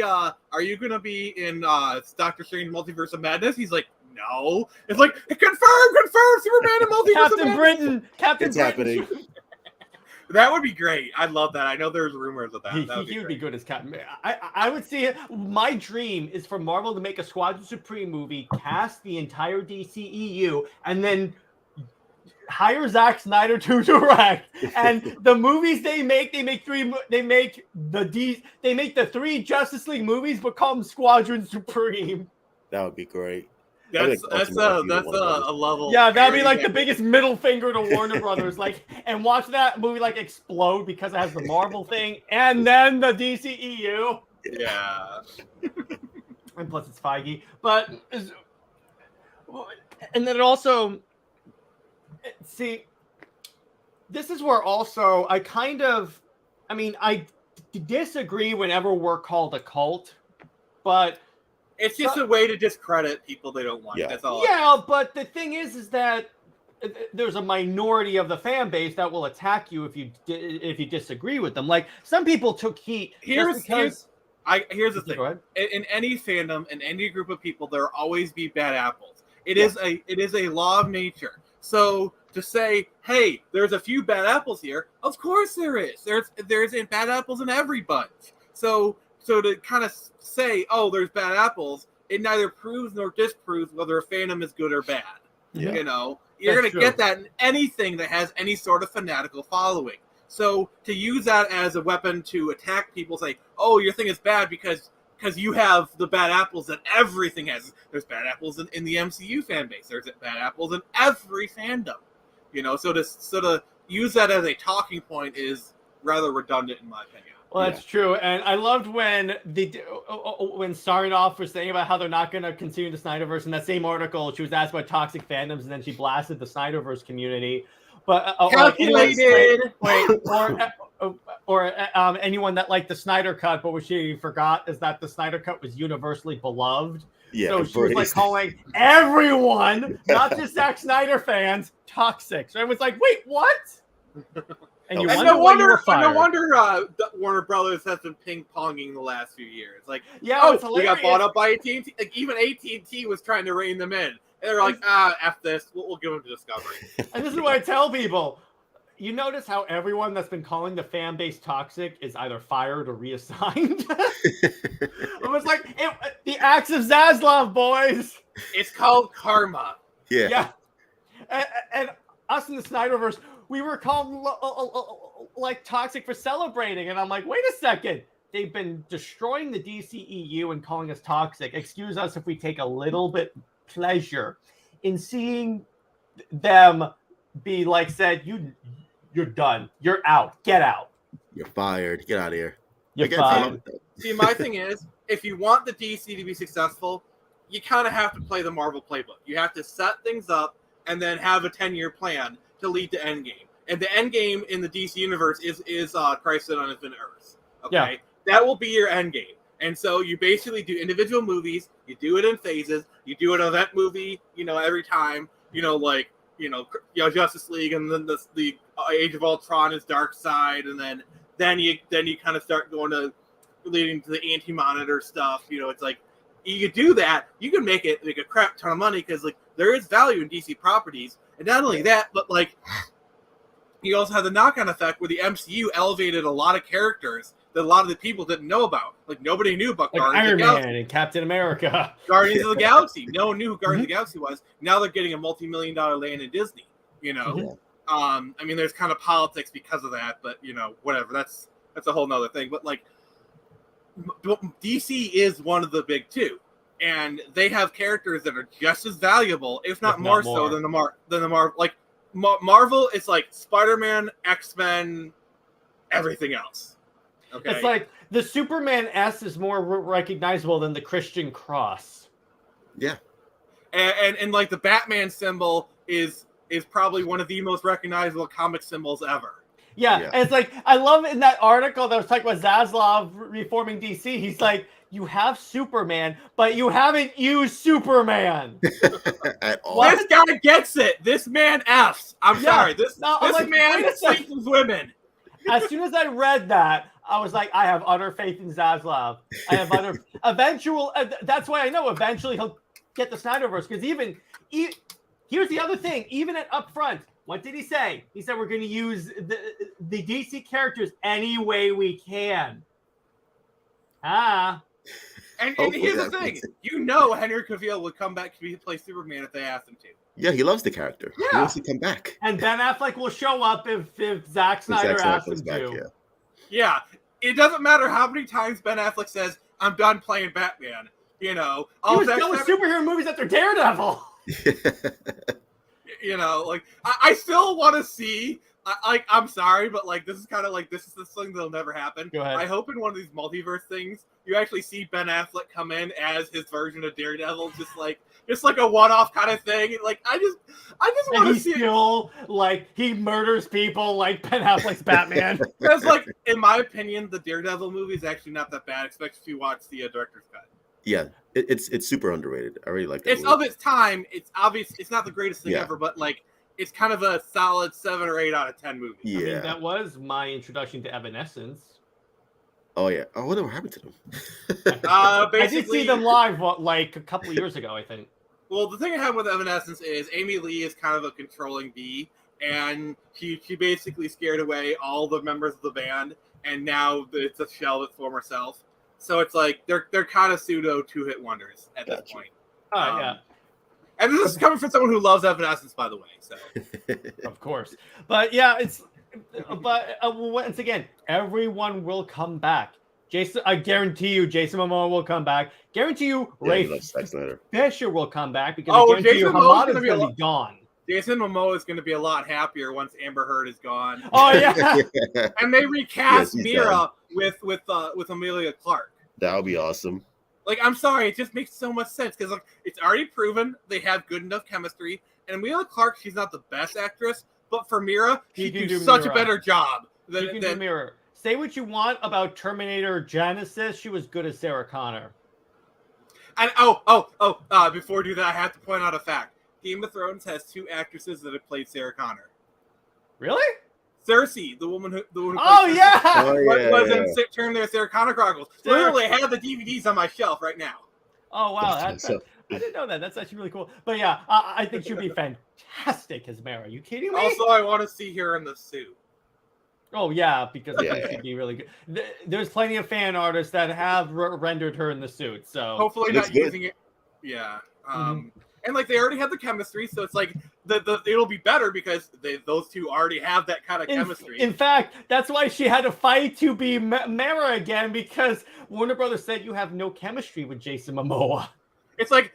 in Doctor Strange Multiverse of Madness?" He's like, "No." It's like confirm Superman in Multiverse of Madness. Captain Britain. Happening. That would be great. I'd love that. I know there's rumors of that. He would be good as Captain. I would see it. My dream is for Marvel to make a Squadron Supreme movie, cast the entire DCEU, and then hire Zack Snyder to direct. And the movies they make the 3 Justice League movies, but call them Squadron Supreme. That would be great. That's a level. Yeah, that'd be like the biggest middle finger to Warner Brothers. Like, and watch that movie like explode because it has the Marvel thing and then the DCEU. Yeah. And plus it's Feige. But and then it also see, this is where also I disagree whenever we're called a cult, but it's just a way to discredit people they don't like. Yeah. That's all. Yeah, but the thing is that there's a minority of the fan base that will attack you if you disagree with them. Like some people took heat. Here's the thing. Go ahead. In any fandom, in any group of people, there will always be bad apples. It is a law of nature. So to say, hey, there's a few bad apples here, of course there is. There's bad apples in every bunch. So to kind of say, oh, there's bad apples, it neither proves nor disproves whether a fandom is good or bad. Yeah. You're going to get that in anything that has any sort of fanatical following. So to use that as a weapon to attack people, say, oh, your thing is bad because you have the bad apples that everything has. There's bad apples in the MCU fan base. There's bad apples in every fandom. So to use that as a talking point is rather redundant in my opinion. Well, that's true, and I loved when Sarnoff was saying about how they're not going to continue the Snyderverse. In that same article, she was asked about toxic fandoms, and then she blasted the Snyderverse community. But calculated. Or anyone that liked the Snyder Cut, but what she forgot is that the Snyder Cut was universally beloved. Yeah, so she was like calling everyone, not just Zack Snyder fans, toxic. So I was like, wait, what? And no wonder Warner Brothers has been ping-ponging the last few years. Like, it's we got bought up by AT&T. Like, even AT&T was trying to rein them in. And they're like, F this. We'll give them to Discovery. And this is what I tell people. You notice how everyone that's been calling the fan base toxic is either fired or reassigned? It was like, the acts of Zaslav, boys. It's called karma. Yeah. And us in the Snyderverse, we were called like toxic for celebrating. And I'm like, wait a second. They've been destroying the DCEU and calling us toxic. Excuse us if we take a little bit pleasure in seeing them be like said, you're done. You're out. Get out. You're fired. Get out of here. You're fired. See, my thing is, if you want the DC to be successful, you kind of have to play the Marvel playbook. You have to set things up and then have a 10-year plan to lead to Endgame. And the Endgame in the DC universe is Crisis on Infinite Earths. Okay? Yeah. That will be your Endgame. And so you basically do individual movies. You do it in phases. You do an event movie, every time. Justice League, and then the Age of Ultron is Dark Side, and then you kind of start going to leading to the Anti-Monitor stuff. It's like you could do that. You can make a crap ton of money because there is value in DC properties, and not only that, but you also have the knock-on effect where the MCU elevated a lot of characters that a lot of the people didn't know about. Nobody knew about Guardians Iron of the Galaxy. Man and Captain America. Guardians of the Galaxy. No one knew who Guardians of the Galaxy was. Now they're getting a multi-million-dollar land in Disney. There's kind of politics because of that, but whatever. That's a whole nother thing. But DC is one of the big two, and they have characters that are just as valuable, if not more so, than the Marvel. Marvel is like Spider-Man, X-Men, everything else. Okay. It's like the Superman S is more recognizable than the Christian cross. Yeah. And the Batman symbol is probably one of the most recognizable comic symbols ever. Yeah. And it's like, I love in that article that was talking about Zaslav reforming DC. He's like, you have Superman, but you haven't used Superman. At all. This guy gets it. This man F's. I'm sorry. This man sleeps with women. As soon as I read that, I was like, I have utter faith in Zaslav. I have utter that's why I know eventually he'll get the Snyderverse. Because here's the other thing. Even at upfront, what did he say? He said we're going to use the DC characters any way we can. And here's the thing. Henry Cavill would come back to play Superman if they asked him to. Yeah, he loves the character. Yeah. He wants to come back. And Ben Affleck will show up if Zack Snyder asks him to. Yeah. It doesn't matter how many times Ben Affleck says, I'm done playing Batman. He was done with superhero movies after Daredevil. I still want to see. I'm sorry, but this is kind of this is something that'll never happen. Go ahead. I hope in one of these multiverse things you actually see Ben Affleck come in as his version of Daredevil, just like a one-off kind of thing. I just want to see still he murders people like Ben Affleck's Batman. Because in my opinion, the Daredevil movie is actually not that bad, especially if you watch the director's cut. Yeah, it's super underrated. I really like that. It's of its time. It's obvious. It's not the greatest thing ever, but it's kind of a solid 7 or 8 out of 10 movie. Yeah. I mean, that was my introduction to Evanescence. Oh, yeah. I wonder what happened to them. I did see them live, a couple of years ago, I think. Well, the thing I have with Evanescence is Amy Lee is kind of a controlling bee, and she basically scared away all the members of the band, and now it's a shell of its former self. So it's they're kind of pseudo 2-hit wonders at this point. Oh, yeah. And this is coming from someone who loves Evanescence, by the way. So, of course, but yeah, once again, everyone will come back. Jason, I guarantee you, Jason Momoa will come back. Guarantee you, Ray Fisher will come back because I guarantee you, Hamada's going to be gone. Jason Momoa is going to be a lot happier once Amber Heard is gone. Oh yeah, and they recast Mira with Emilia Clarke. That would be awesome. I'm sorry, it just makes so much sense because it's already proven they have good enough chemistry. And Emilia Clarke, she's not the best actress, but for Mira, she can do such a better job than Mira. Say what you want about Terminator Genesis, she was good as Sarah Connor. And before we do that, I have to point out a fact. Game of Thrones has 2 actresses that have played Sarah Connor. Really? Cersei, the woman who was in their Sarah Connor Chronicles. Literally, I have the DVDs on my shelf right now. Oh wow, I didn't know that. That's actually really cool. But yeah, I think she'd be fantastic as Mara. Are you kidding me? Also, I want to see her in the suit. Oh yeah, because I think she'd be really good. There's plenty of fan artists that have rendered her in the suit. So hopefully not using it. Yeah. And they already have the chemistry, so it's it'll be better because those two already have that kind of chemistry. In fact, that's why she had to fight to be Mara again, because Warner Brothers said you have no chemistry with Jason Momoa. It's like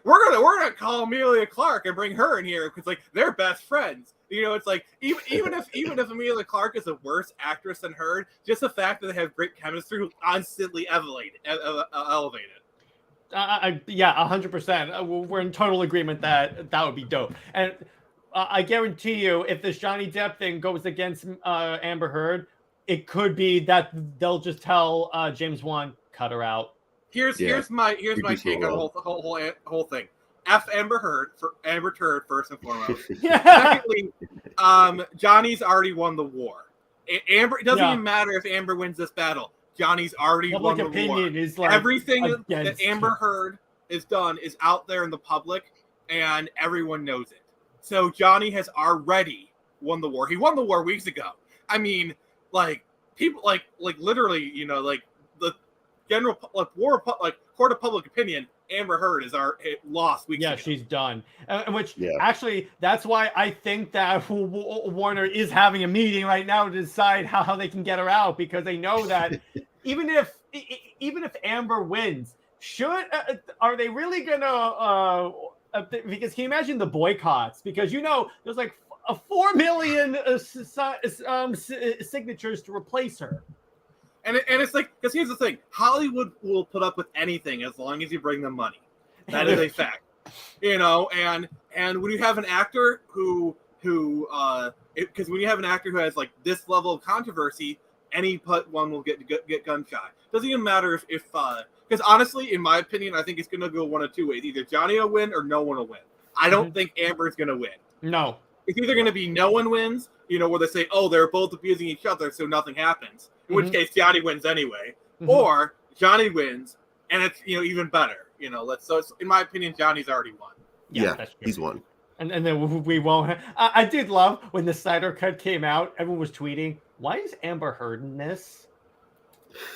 we're gonna call Emilia Clarke and bring her in here because they're best friends. It's even if Emilia Clarke is a worse actress than her, just the fact that they have great chemistry will constantly elevate it. Yeah, 100%. We're in total agreement that would be dope. And I guarantee you, if this Johnny Depp thing goes against Amber Heard, it could be that they'll just tell James Wan, cut her out. Here's my take on the whole thing. F Amber Heard for Amber Turd first and foremost. Secondly, Johnny's already won the war. Amber, it doesn't even matter if Amber wins this battle. Johnny's already won the war. Is like everything that Amber Heard has done is out there in the public, and everyone knows it. So Johnny has already won the war. He won the war weeks ago. I mean, like people, like literally, like the general court of public opinion. Amber Heard is lost weeks ago. She's done. Actually, that's why I think that Warner is having a meeting right now to decide how they can get her out, because they know that even if Amber wins, are they really gonna? Because can you imagine the boycotts? Because there's like 4 million signatures to replace her. And it's like, because here's the thing, Hollywood will put up with anything as long as you bring them money. That is a fact, And when you have an actor because when you have an actor who has like this level of controversy, any one will get gun shy. Doesn't even matter if because honestly, in my opinion, I think it's gonna go one of two ways: either Johnny will win or no one will win. I don't think Amber's gonna win. No, it's either gonna be no one wins, where they say, oh, they're both abusing each other, so nothing happens. In which case, Johnny wins anyway, or Johnny wins, and it's even better. So in my opinion, Johnny's already won. Yeah, he's won. And then we won't. I did love when the Snyder Cut came out. Everyone was tweeting, "Why is Amber Heard in this?"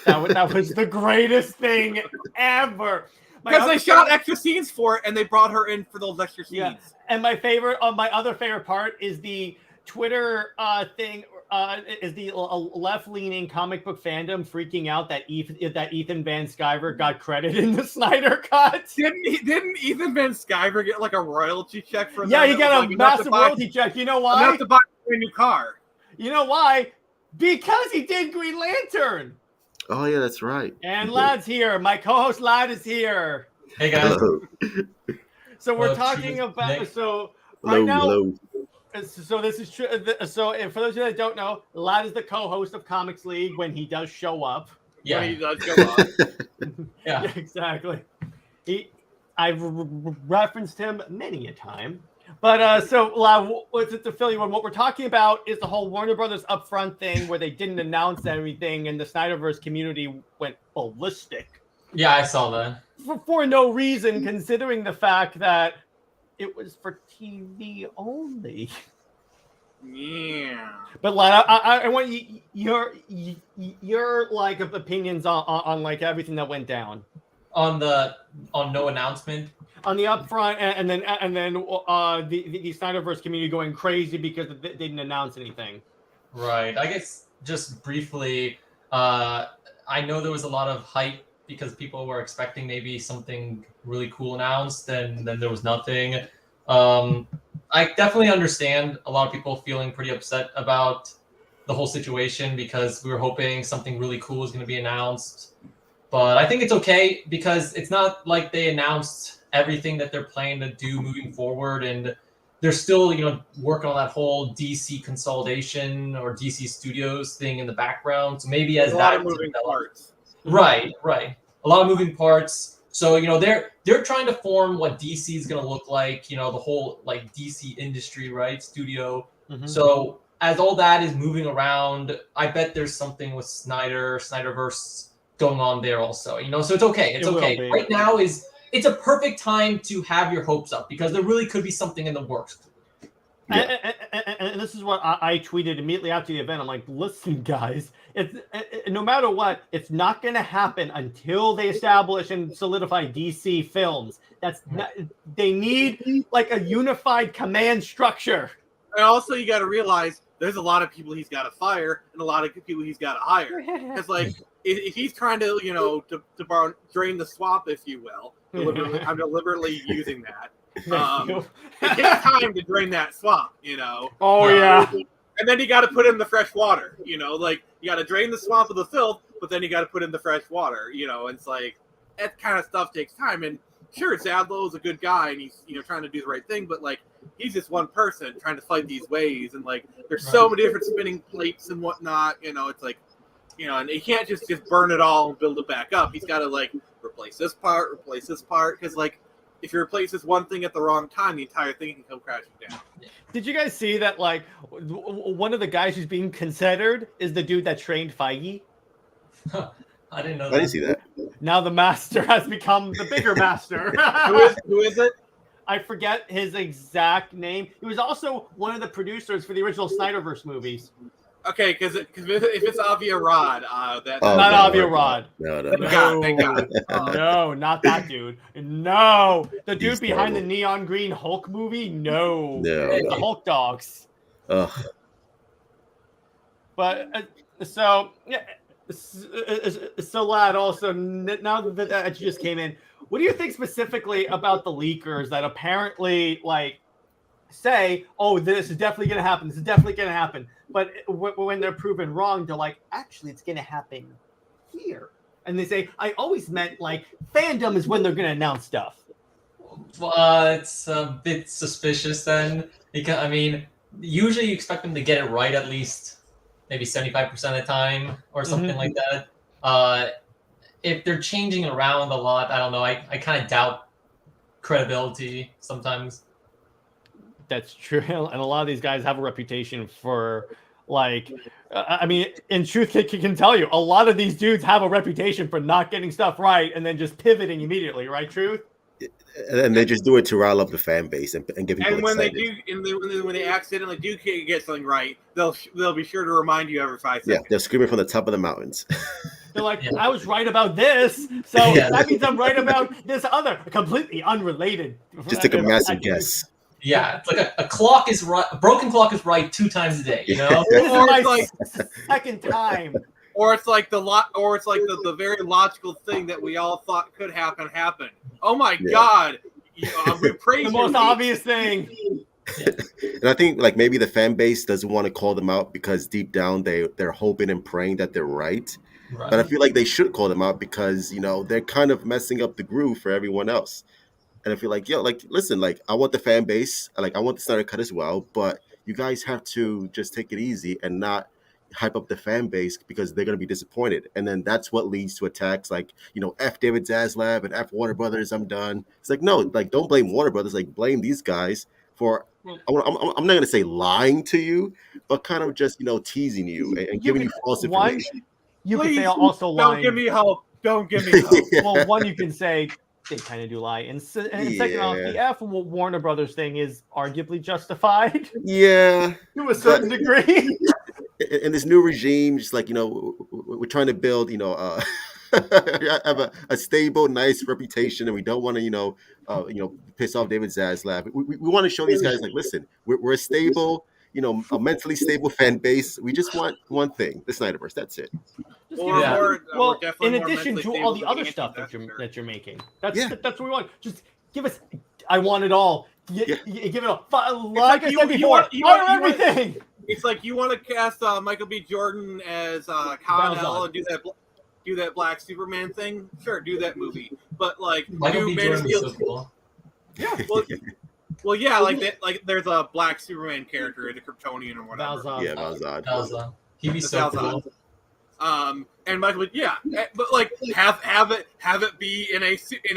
That was the greatest thing ever. Because they shot extra scenes for it, and they brought her in for those extra scenes. Yeah. And my other favorite part is the Twitter thing. Is the left-leaning comic book fandom freaking out that Ethan Van Sciver got credit in the Snyder Cut? Didn't Ethan Van Sciver get like a royalty check for that? Yeah, he got a massive royalty check. You know why? Enough to buy a new car. You know why? Because he did Green Lantern. Oh yeah, that's right. And Lad's here. My co-host Lad is here. Hey guys. So we're talking about right now. Hello. So this is true. So for those of you that don't know, Lad is the co-host of Comics League when he does show up. Yeah, when he does show up. Yeah, exactly. I've referenced him many a time. But so Lad, to fill you in, what we're talking about is the whole Warner Brothers upfront thing where they didn't announce everything, and the SnyderVerse community went ballistic. Yeah, I saw that. For no reason, considering the fact that it was for TV only. Yeah. But Lad, I want your like opinions on like everything that went down. On no announcement. On the upfront, and then the SnyderVerse community going crazy because they didn't announce anything. Right. I guess just briefly, I know there was a lot of hype because people were expecting maybe something really cool announced, and then there was nothing. I definitely understand a lot of people feeling pretty upset about the whole situation because we were hoping something really cool was going to be announced. But I think it's okay because it's not like they announced everything that they're planning to do moving forward, and they're still, working on that whole DC consolidation or DC Studios thing in the background. So maybe as that moving parts. Right. A lot of moving parts. So, they're trying to form what DC is going to look like, the whole like DC industry, right? Studio. Mm-hmm. So as all that is moving around, I bet there's something with SnyderVerse going on there also, so it's okay. It's okay. Right now it's a perfect time to have your hopes up because there really could be something in the works. Yeah. And this is what I tweeted immediately after the event. I'm like, listen, guys, no matter what, it's not going to happen until they establish and solidify DC Films. They need like a unified command structure. And also, you got to realize there's a lot of people he's got to fire and a lot of people he's got to hire. It's like if he's trying to, to drain the swamp, if you will. I'm deliberately using that. It takes time to drain that swamp, Oh yeah. And then you got to put in the fresh water, like you got to drain the swamp of the filth, but then you got to put in the fresh water, and it's like that kind of stuff takes time. And sure, Zadlow is a good guy and he's trying to do the right thing, but like he's just one person trying to fight these waves, and like there's so many different spinning plates and whatnot. It's like and he can't just burn it all and build it back up. He's got to like replace this part, because like if you replace this one thing at the wrong time, the entire thing can come crashing down. Did you guys see that? Like, one of the guys who's being considered is the dude that trained Feige. I didn't know I that. didn't see that. Now the master has become the bigger master. Who is it? I forget his exact name. He was also one of the producers for the original SnyderVerse movies. Okay, because if it's Avi Arad, that's Not Avi Arad. No. Thank God. No, not that dude. No, the dude He's behind the terrible. neon green Hulk movie. No, No. the Hulk dogs. Ugh. But so yeah, so lad. Also, now that you just came in, what do you think specifically about the leakers that apparently like say, "Oh, this is definitely going to happen. This is definitely going to happen," but when they're proven wrong, they're like, "Actually, it's going to happen here," and they say, "I always meant like fandom is when they're going to announce stuff." It's a bit suspicious then. Because, I mean, usually you expect them to get it right at least maybe 75% of the time or something like that. If they're changing around a lot, I don't know. I kind of doubt credibility sometimes. That's true, and a lot of these guys have a reputation for like. I mean, in truth, I can tell you, a lot of these dudes have a reputation for not getting stuff right and then just pivoting immediately. Right, Truth? And they just do it to rile up the fan base and get people And when excited. they do, when they accidentally do get something right, they'll be sure to remind you every 5 Yeah, seconds. they're screaming from the top of the mountains. They're like, Yeah. I was right about this, so Yeah. that means I'm right about this other, completely unrelated. Just take a massive guess. Yeah, it's like a clock is right. A broken clock is right 2 times a day. You know. This is Or my it's like- second time. Or it's like the very logical thing that we all thought could happen happened. Oh my Yeah. God! We praise The you. most obvious thing. And I think like maybe the fan base doesn't want to call them out because deep down they're hoping and praying that they're right. Right. But I feel like they should call them out because they're kind of messing up the groove for everyone else. And I feel like, listen, like I want the fan base, like I want the Snyder Cut as well, but you guys have to just take it easy and not hype up the fan base because they're going to be disappointed. And then that's what leads to attacks like, F David Zaslav and F Warner Brothers, I'm done. It's like, no, like don't blame Warner Brothers, like blame these guys for, I'm not going to say lying to you, but kind of just, teasing you and giving you false information. You can Please, say also Don't lying. give me hope. Don't give me hope. Well, one, you can say they kind of do lie, and second off, the F Warner Brothers thing is arguably justified Yeah. to a certain degree. In this new regime, just like we're trying to build, have a stable, nice reputation, and we don't want to, piss off David Zaslav. We want to show these guys, like, listen, we're a stable, a mentally stable fan base. We just want one thing: the Snyderverse. That's it. Just Or- give it Yeah. or- well, or definitely in more addition mentally to all the stable other than stuff Anthony, that you're making, that's Yeah. that's what we want. Just give us. I want it all. Give it all. Like like I you- said you before, want- you want- you want- everything. It's like you want to cast Michael B. Jordan as Kal-El and do that Black Superman thing. Sure, do that movie, but like Michael do B. Man of Jordan is Steel. so cool. Yeah, well, yeah, like that. Like there's a Black Superman character, the Kryptonian or whatever. Valzad. Yeah, Valzad. That was he'd be The so Valzad. cool. And Michael, yeah, but like have it be in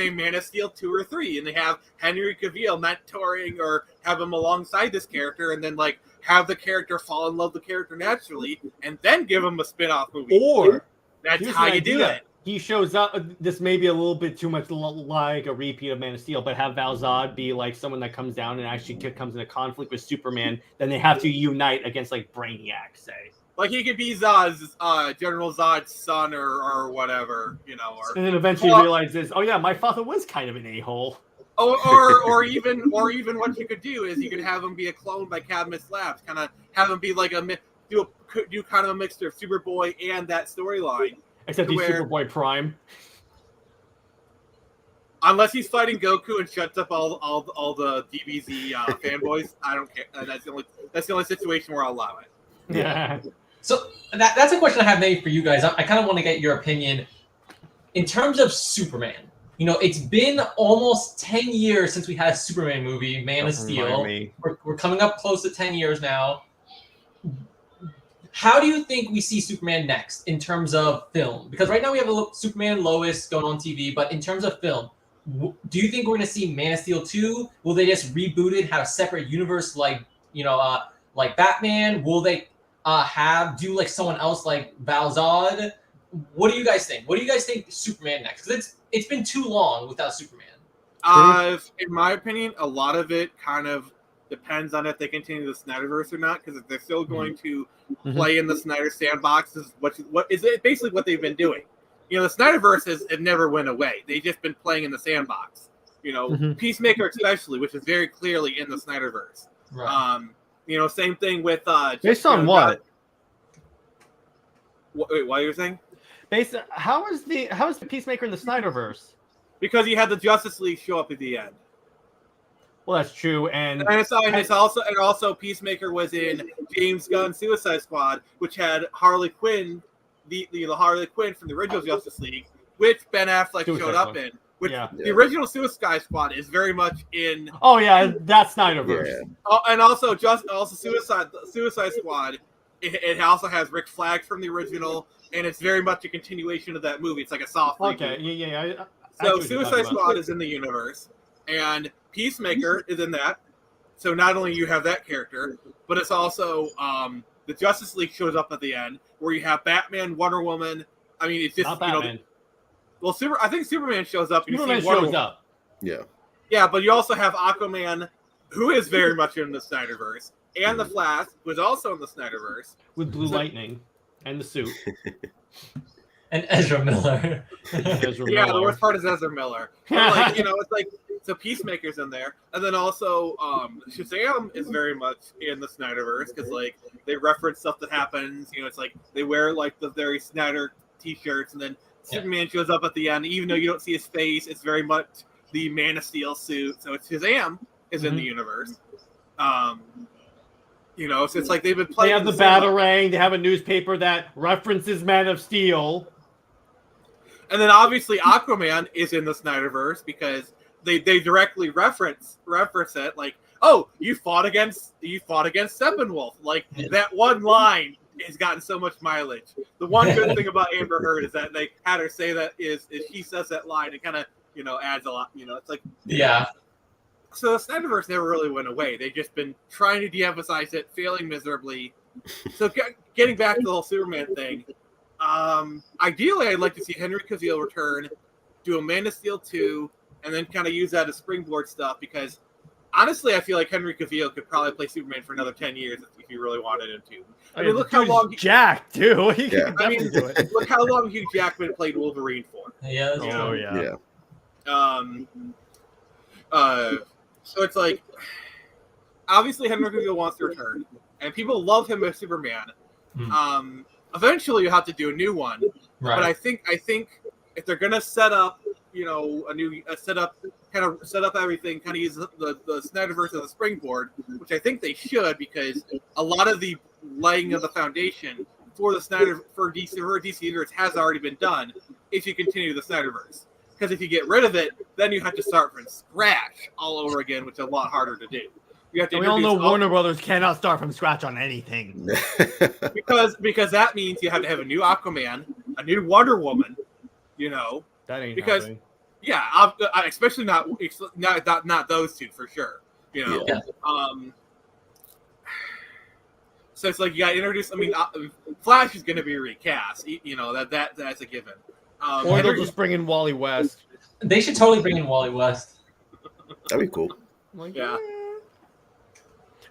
a Man of Steel 2 or 3, and they have Henry Cavill mentoring or have him alongside this character, and then like have the character fall in love with the character naturally, and then give him a spin-off movie. Or That's here's how an you do idea. it. He shows up. This may be a little bit too much like a repeat of Man of Steel, but have Valzad be like someone that comes down and actually comes into conflict with Superman. Then they have to unite against like Brainiac, say. Like he could be Zod's General Zod's son or whatever, or And then eventually Well- realizes, oh yeah, my father was kind of an a-hole. or even what you could do is you could have him be a clone by Cadmus Labs, kind of have him be like do kind of a mixture of Superboy and that storyline. Except he's Where- Superboy Prime. Unless he's fighting Goku and shuts up all the DBZ fanboys, I don't care. That's the only situation where I'll allow it. Yeah. So that's a question I have maybe for you guys. I kind of want to get your opinion in terms of Superman. It's been almost 10 years since we had a Superman movie, Man of Steel. We're coming up close to 10 years now. how do you think we see Superman next in terms of film? Because right now we have Superman and Lois going on TV, but in terms of film, do you think we're going to see Man of Steel 2? Will they just reboot it, have a separate universe like Batman? Will they do like someone else like Val Zod? What do you guys think? What do you guys think Superman next? Because it's been too long without Superman. In my opinion, a lot of it kind of depends on if they continue the Snyderverse or not. Because if they're still going to play in the Snyder sandbox, is what is it basically what they've been doing. You know, the Snyderverse it never went away. They've just been playing in the sandbox. You know, Peacemaker especially, which is very clearly in the Snyderverse. Right. You know, same thing with based on what? Wait, what are you saying? How is the Peacemaker in the Snyderverse? Because you had the Justice League show up at the end. Well, that's true, and it's also Peacemaker was in James Gunn's Suicide Squad, which had Harley Quinn, the Harley Quinn from the original Justice League, which Ben Affleck showed up in. Which the original Suicide Squad is very much in. Oh yeah, that's Snyderverse. Yeah. And also Suicide Squad. It also has Rick Flag from the original, and it's very much a continuation of that movie. It's like a soft reboot. Okay, yeah. So Suicide Squad is in the universe, and Peacemaker is in that. So not only you have that character, but it's also the Justice League shows up at the end, where you have Batman, Wonder Woman. I mean, it's just not Batman. I think Superman shows up. And Superman you see Wonder shows up. Yeah. Yeah, but you also have Aquaman, who is very much in the Snyderverse, and the Flash, who is also in the Snyderverse. With Blue Lightning and the suit. And Ezra Miller. The worst part is Ezra Miller. But it's like so Peacemaker's in there, and then also Shazam is very much in the Snyderverse because like they reference stuff that happens. You know, it's like they wear like the very Snyder T-shirts, and then Superman shows up at the end. Even though you don't see his face, it's very much the Man of Steel suit. So it's Shazam is in the universe. You know, so it's like they've been playing. They have the Batarang. They have a newspaper that references Man of Steel. And then obviously Aquaman is in the Snyderverse because they directly reference it. Like, oh, you fought against Steppenwolf. Like that one line has gotten so much mileage. The one good thing about Amber Heard is that they had her say that is she says that line. It kind of adds a lot. It's like So the Snyderverse never really went away. They've just been trying to de-emphasize it, failing miserably. So getting back to the whole Superman thing, ideally I'd like to see Henry Cavill return, do a Man of Steel 2, and then kind of use that as springboard stuff because honestly I feel like Henry Cavill could probably play Superman for another 10 years if he really wanted him to. I mean, look how long Jack too. Look how long Hugh Jackman played Wolverine for. Yeah. So it's like, obviously Henry Cavill wants to return, and people love him as Superman. Eventually, you have to do a new one. Right. But I think if they're gonna set up, set up everything, kind of use the Snyderverse as a springboard, which I think they should, because a lot of the laying of the foundation for DC Universe has already been done. If you continue the Snyderverse. Because if you get rid of it, then you have to start from scratch all over again, which is a lot harder to do. You have to. We all know Warner Brothers cannot start from scratch on anything. because that means you have to have a new Aquaman, a new Wonder Woman. That ain't happening. Yeah, especially not those two for sure. So it's like you got to introduce. I mean, Flash is going to be recast. That's a given. Or they'll just bring in Wally West. They should totally bring in Wally West. That'd be cool.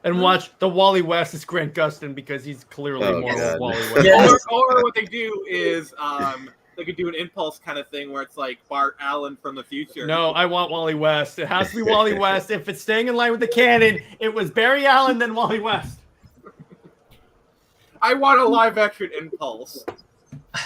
And watch the Wally West is Grant Gustin because he's clearly more of Wally West. Yes. Or what they do is they could do an Impulse kind of thing where it's like Bart Allen from the future. No, I want Wally West. It has to be Wally West. If it's staying in line with the canon, it was Barry Allen, then Wally West. I want a live action Impulse.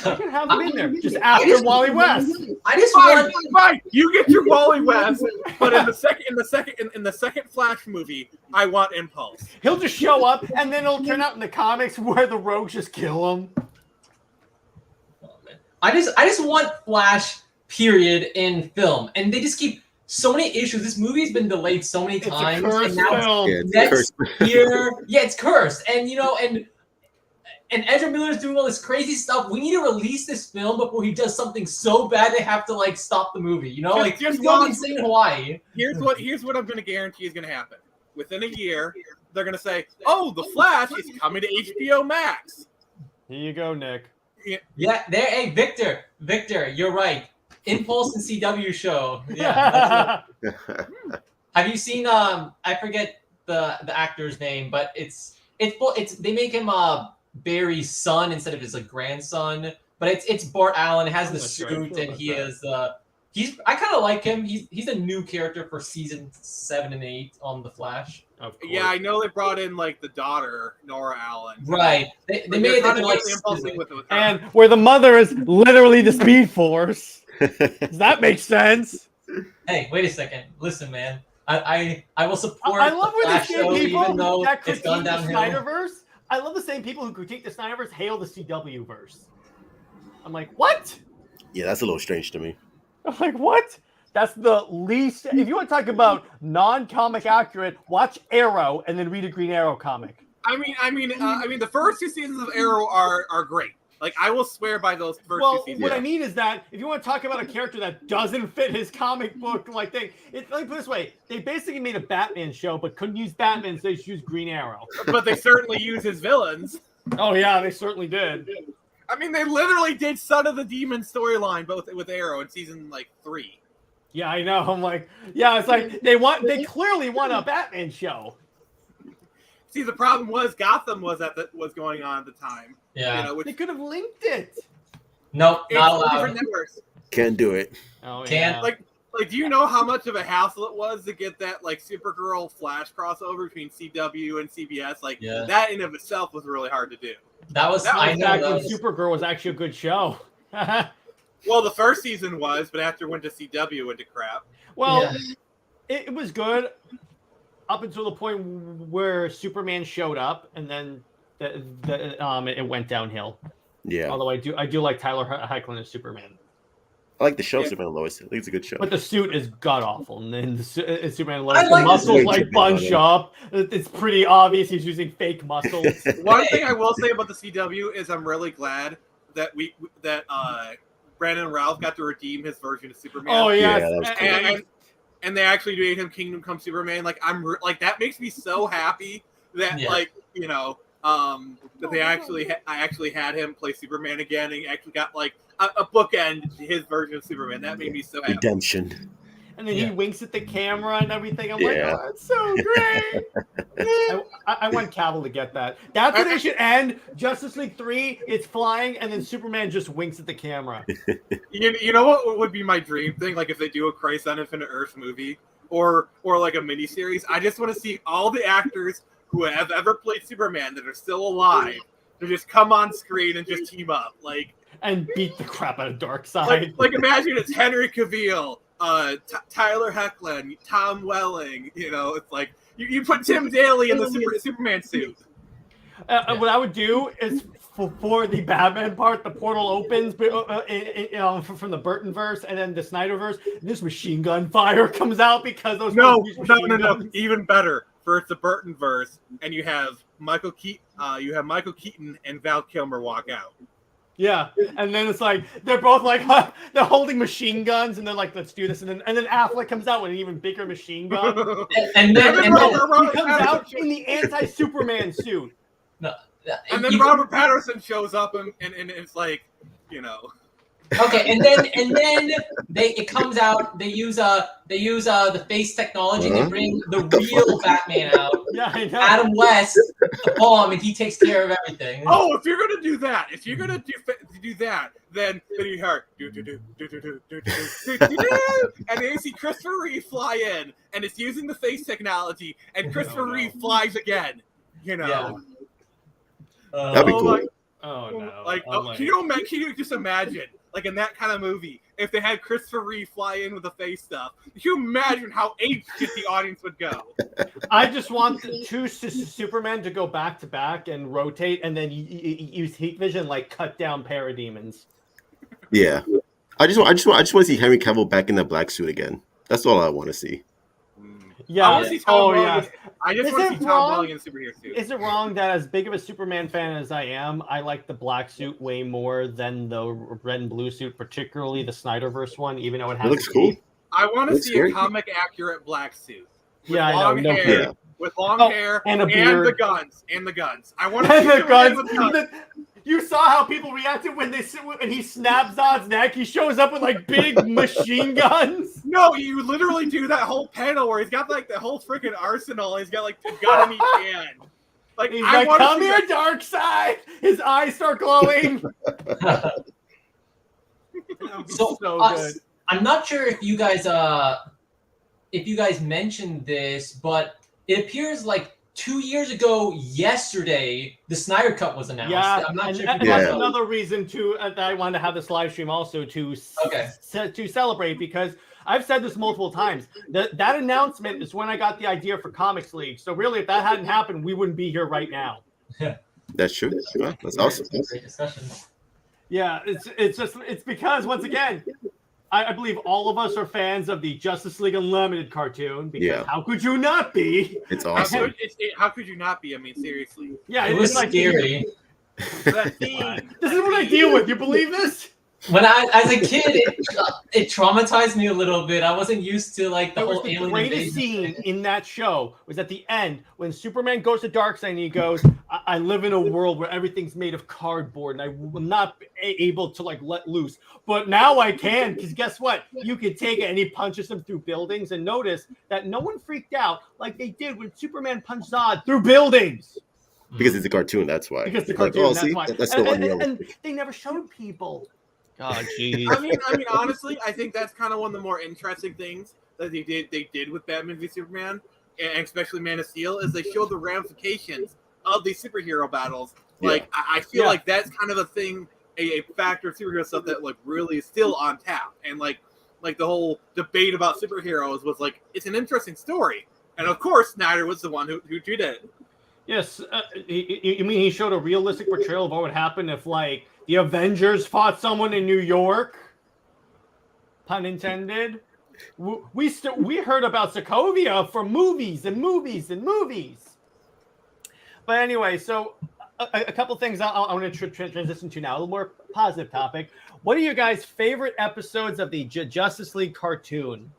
I can have him in there just after Wally West. I just want fine. You get your Wally West, but in the second Flash movie, I want Impulse. He'll just show up, and then it'll turn out in the comics where the Rogues just kill him. I just want Flash period in film, and they just keep so many issues. This movie's been delayed so many times, and now next year, it's cursed, and and Ezra Miller's doing all this crazy stuff. We need to release this film before he does something so bad they have to like stop the movie. You know, like Just he's going watch- insane in Hawaii. Here's what I'm going to guarantee is going to happen. Within a year, they're going to say, "Oh, The Flash is coming to HBO Max." Here you go, Nick. Yeah, there. Hey, Victor, you're right. Impulse and CW show. Yeah. That's it. Have you seen? I forget the actor's name, but it's they make him Barry's son instead of his like grandson. But it's Bart Allen. It has the That's suit, right. and he is I kind of like him. He's a new character for season 7 and 8 on The Flash. Of course. Yeah, I know they brought in like the daughter, Nora Allen. Right. They They're made it trying to like do the Impulse thing with her. And where the mother is literally the Speed Force. Does that make sense? Hey, wait a second. Listen, man. I will support. I love the when the Flash same show, people even though that it's critique gone the downhill. Snyderverse. I love the same people who critique the Snyderverse hail the CW verse. I'm like, what? Yeah, that's a little strange to me. I'm like, what? That's the least. If you want to talk about non-comic accurate, watch Arrow and then read a Green Arrow comic. I mean, the first 2 seasons of Arrow are great. Like I will swear by those first 2 seasons. What I mean is that if you want to talk about a character that doesn't fit his comic book like thing, it's like put it this way: they basically made a Batman show, but couldn't use Batman, so they just used Green Arrow. But they certainly use his villains. Oh yeah, they certainly did. I mean, they literally did Son of the Demon storyline both with Arrow in season like 3. Yeah, I know. I'm like, yeah, it's like they clearly want a Batman show. See, the problem was Gotham was going on at the time. Yeah. You know, which They could have linked it. Nope, it's not all allowed. different networks. Can't do it. Oh Can't, yeah. Like, do you know how much of a hassle it was to get that like Supergirl Flash crossover between CW and CBS? Like Yeah. that in of itself was really hard to do. That was. That was I know. Back That when was, Supergirl was actually a good show. Well, the first season was, but after it went to CW, it went to crap. Well, Yeah. it was good up until the point where Superman showed up, and then it went downhill. Yeah, Although I do like Tyler Hoechlin as Superman, I like the show Yeah. Superman and Lois. I think it's a good show. but the suit is god awful. And then Superman and Lois, I the like the muscles suit. like bunch up. It's pretty obvious he's using fake muscles. One thing I will say about the CW is I'm really glad that Brandon Routh got to redeem his version of Superman. Oh Yeah, yes, that was cool. and they actually made him Kingdom Come Superman. Like that makes me so happy that Yeah. that they I actually had him play Superman again, and he actually got like a bookend to his version of Superman. That made me so happy. Redemption. and then Yeah. he winks at the camera and everything. I'm Yeah. like, oh, that's so great. I want Cavill to get that. That's what it should end. Justice League 3, it's flying, and then Superman just winks at the camera. You know what would be my dream thing? Like if they do a Crisis on Infinite Earth movie or like a miniseries, I just want to see all the actors who have ever played Superman that are still alive to just come on screen and just team up. Like And beat the crap out of Darkseid. like imagine it's Henry Cavill, Tyler Hoechlin, Tom Welling. You know, it's like you put Tim Daly in the Superman suit. What I would do is for the Batman part, the portal opens from the Burtonverse and then the Snyderverse. This machine gun fire comes out because those No, folks use machine guns. even better. First, the Burton verse, and you have Michael Keaton and Val Kilmer walk out. Yeah, and then it's like they're both like they're holding machine guns, and they're like, "Let's do this." And then Affleck comes out with an even bigger machine gun. and then He comes out in the anti-Superman suit. And then Robert Patterson shows up, and it's like, you know. Okay, and then it comes out. They use the face technology to bring the real Batman out. Yeah, I know. Adam West, the bomb, and he takes care of everything. Oh, if you're gonna do that, then you hear and then you see Christopher Reeve fly in, and it's using the face technology, and Christopher Reeve flies again. You know. Yeah. That'd be cool. Like, Oh no! Like, can you just imagine, like in that kind of movie, if they had Christopher Reeve fly in with the face stuff? Can you imagine how apeshit the audience would go? I just want two Superman to go back to back and rotate, and then use heat vision, like cut down parademons. Yeah, I just want to see Henry Cavill back in the black suit again. That's all I want to see. Yeah. I want to see Tom Welling. yeah. I just Is want to it see Tom wrong? Welling in a superhero suit. Is it wrong that as big of a Superman fan as I am, I like the black suit way more than the red and blue suit, particularly the SnyderVerse one, even though it has looks cool. I want to Looks see great. a comic accurate black suit. With Yeah, I know. long No hair, kidding. Yeah. with long hair and a beard. the guns. I want to And see the guns. with guns. You saw how people reacted when he snaps Zod's neck. He shows up with like big machine guns. No, you literally do that whole panel where he's got like the whole freaking arsenal. He's got like a gun in each hand. Like, He's I like, want to "Come see here, that. dark side." His eyes start glowing. So, good. I'm not sure if you guys mentioned this, but it appears like 2 years ago yesterday the Snyder Cut was announced. Yeah, I'm not and sure if you that's guys know. another reason that I wanted to have this live stream also to celebrate, because I've said this multiple times. That announcement is when I got the idea for Comics League. So really, if that hadn't happened, we wouldn't be here right now. That's true. Yeah, that's awesome. Great discussion. Yeah, it's because once again, I believe all of us are fans of the Justice League Unlimited cartoon. Because how could you not be? It's How awesome. could you not be? I mean, seriously. Yeah, It was it's like scary. That theme. This is what I deal with. You believe this? When as a kid, it traumatized me a little bit. I wasn't used to like the It was whole the alien greatest invasion. scene in that show was at the end when Superman goes to Darkseid and he goes, I live in a world where everything's made of cardboard and I will not be able to like let loose. But now I can, because guess what? You can take it. And he punches him through buildings. And notice that no one freaked out like they did when Superman punched Zod through buildings. Because it's a cartoon, that's why. Because the Like, cartoon, oh, that's see? why. That's still and unrealistic. they never showed people. God, jeez. I mean, honestly, I think that's kind of one of the more interesting things that they did with Batman v Superman, and especially Man of Steel, is they showed the ramifications of these superhero battles. Like, I feel like that's kind of a thing, a factor of superhero stuff that like really is still on tap, and like the whole debate about superheroes was like, it's an interesting story, and of course Snyder was the one who did it. Yes, you mean he showed a realistic portrayal of what would happen if, like, the Avengers fought someone in New York? Pun intended. We heard about Sokovia from movies and movies and movies. But anyway, so a couple things I want to transition to now. A little more positive topic. What are your guys' favorite episodes of the Justice League cartoon?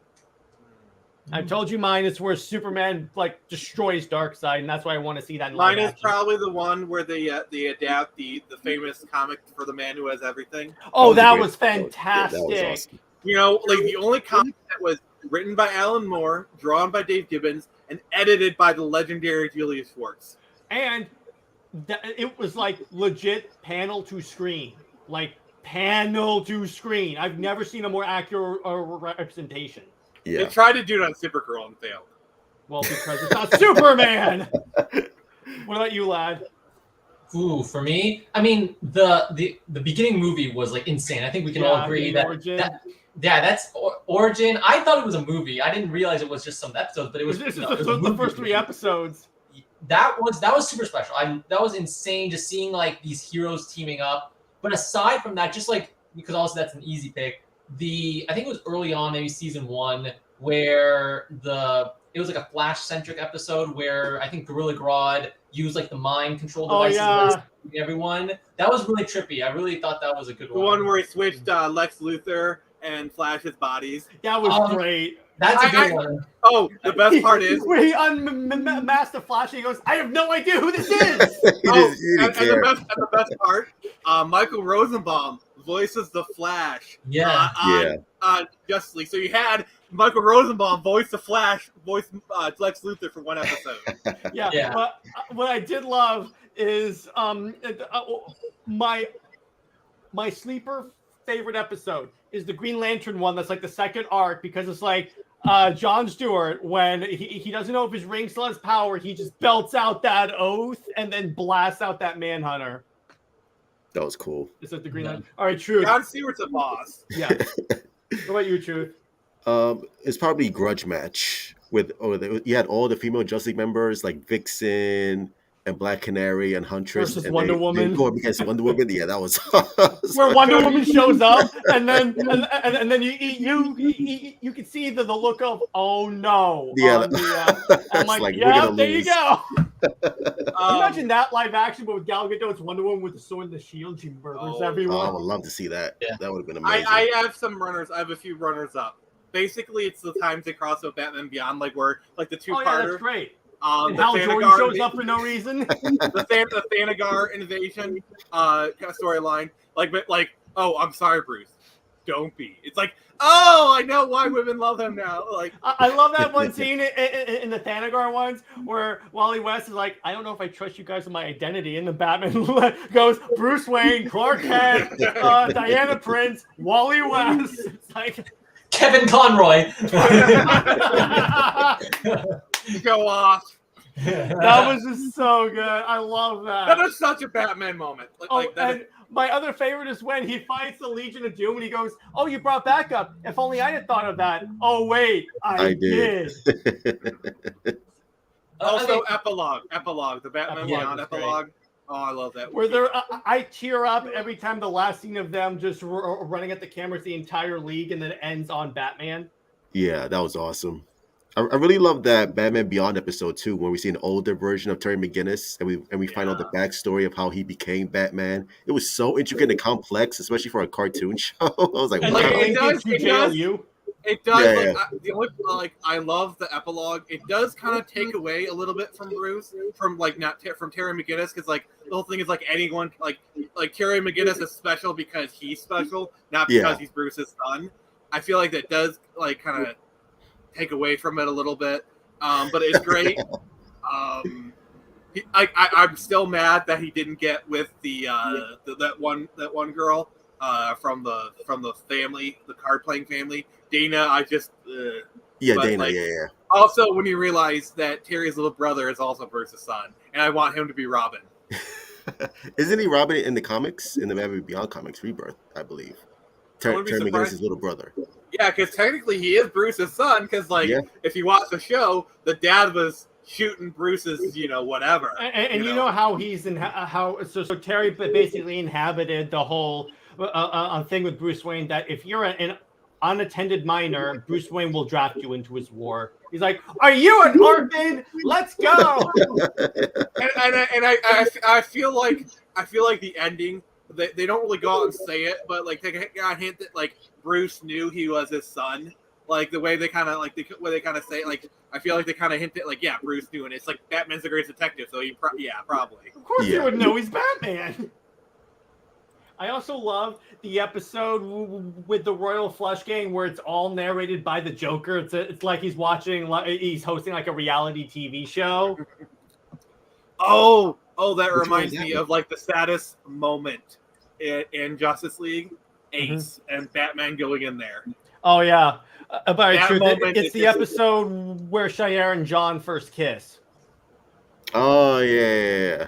I told you mine is where Superman like destroys Darkseid, and that's why I want to see that. In Mine live is action. probably the one where they adapt the famous comic for the man who has everything. Oh, that great. was fantastic. That was awesome. You know, like the only comic that was written by Alan Moore, drawn by Dave Gibbons, and edited by the legendary Julius Schwartz. And it was like legit panel to screen, like panel to screen. I've never seen a more accurate representation. They Yeah. tried to do it on Supergirl and failed. Well, because it's not Superman. What about you, lad? Ooh, for me, I mean the beginning movie was like insane. I think we can all agree that that's Origin. I thought it was a movie. I didn't realize it was just some episodes, but it was. This is it was a the movie. first 3 episodes. That was super special. That was insane, just seeing like these heroes teaming up. But aside from that, just like because also that's an easy pick. I think it was early on, maybe season 1, where it was like a Flash-centric episode where I think Gorilla Grodd used like the mind control devices against everyone. That was really trippy. I really thought that was a good The one where he switched Lex Luthor and Flash's bodies. That was great. That's a good one. Oh, the best part is where he unmasked the Flash and he goes, "I have no idea who this is." and the best part, Michael Rosenbaum voices the Flash. Yeah. On Justice League. So you had Michael Rosenbaum voice the Flash, voice Lex Luthor for one episode. Yeah. But what I did love is my sleeper favorite episode is the Green Lantern one. That's like the second arc, because it's like Jon Stewart, when he doesn't know if his ring still has power, he just belts out that oath and then blasts out that Manhunter. That was cool. Is that the Green Lantern? All right, Truth. Jon Stewart's a boss. Yeah. What about you, Truth? It's probably Grudge Match you had all the female Justice League members like Vixen, and Black Canary and Huntress Versus and Wonder they Woman. go up against Wonder Woman. Yeah, that was Where Wonder Woman shows up, and then you can see the look of oh no. Yeah, I'm like, like, we're yeah, gonna there you lose. go. Imagine that live action, but with Gal Gadot, it's Wonder Woman with the sword and the shield. She murders everyone. I would love to see that. Yeah. That would have been amazing. I have some runners. I have a few runners up. Basically, it's the times they cross with Batman Beyond, like where like the two-parter. Oh yeah, that's great. And the Hal Jordan Thanagar shows up for no reason. the Thanagar invasion kind of storyline. Oh, I'm sorry, Bruce. Don't be. It's like, oh, I know why women love him now. Like, I love that one scene in the Thanagar ones where Wally West is like, I don't know if I trust you guys with my identity, and the Batman goes Bruce Wayne, Clark Kent, Diana Prince, Wally West. It's like Kevin Conroy. go off. that was just so good. I love that. That is such a Batman moment. And my other favorite is when he fights the Legion of Doom and he goes, "Oh, you brought backup. If only I had thought of that. Oh wait, I did." Also, epilogue. The Batman Beyond great. epilogue. Oh, I love that. Where I tear up every time the last scene of them just running at the cameras, the entire league, and then it ends on Batman. Yeah, that was awesome. I really love that Batman Beyond episode too, when we see an older version of Terry McGinnis, and we find out the backstory of how he became Batman. It was so intricate and complex, especially for a cartoon show. I was like, And wow. it does. Yeah. I love the epilogue. It does kind of take away a little bit from Bruce, from Terry McGinnis, because like the whole thing is like anyone like Terry McGinnis is special because he's special, not because he's Bruce's son. I feel like that does like kind of take away from it a little bit, but it's great. I'm still mad that he didn't get with that one girl from the family, the card playing family, Dana. Dana. Like, yeah. Also, when you realize that Terry's little brother is also Bruce's son, and I want him to be Robin. Isn't he Robin in the comics, in the Batman Beyond comics, Rebirth, I believe? Terry McGinnis' little brother. Yeah, because technically he is Bruce's son. Because if you watch the show, the dad was shooting Bruce's, whatever. And you know how he's so Terry basically inhabited the whole thing with Bruce Wayne, that if you're an unattended minor, Bruce Wayne will draft you into his war. He's like, "Are you an orphan? Let's go!" and I feel like the ending. They don't really go out and say it, but like they got a hint that like Bruce knew he was his son. Like the way they kind of say it, like I feel like they kind of hinted like, yeah, Bruce knew, and it's like Batman's the greatest detective, so he probably. Of course he would know, he's Batman. I also love the episode with the Royal Flush Gang where it's all narrated by the Joker. It's like he's hosting like a reality TV show. Oh, that reminds me of like the saddest moment in Justice League, Ace and Batman going in there. Oh yeah, but it's the just episode where Shire and John first kiss. Oh yeah.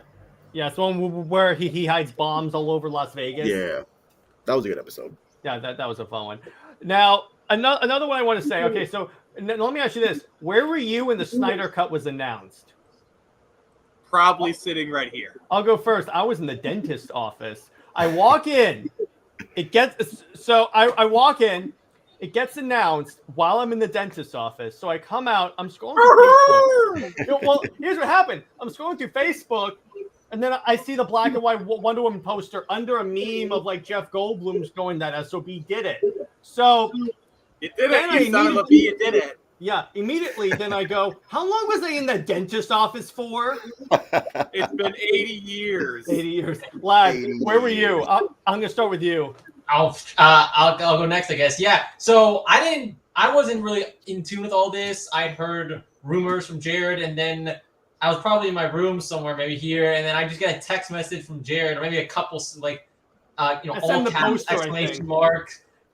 Yeah, it's one where he hides bombs all over Las Vegas. Yeah, that was a good episode. Yeah, that was a fun one. Now another one I want to say. Okay, so let me ask you this: where were you when the Snyder Cut was announced? Probably sitting right here. I'll go first. I was in the dentist's office. I walk in. I walk in. It gets announced while I'm in the dentist's office. So I come out. I'm scrolling through Facebook. Well, here's what happened. I'm scrolling through Facebook, and then I see the black and white Wonder Woman poster under a meme of like Jeff Goldblum's going, "That SOB did it." So it did it. You son of a bee! It did it. Yeah, immediately then I go, how long was I in the dentist office for? It's been 80 years. 80 years. Lad, where were you? I'm going to start with you. I'll go next, I guess. Yeah. So I wasn't really in tune with all this. I'd heard rumors from Jared, and then I was probably in my room somewhere, maybe here, and then I just get a text message from Jared, or maybe a couple, like, all caps, exclamation mark,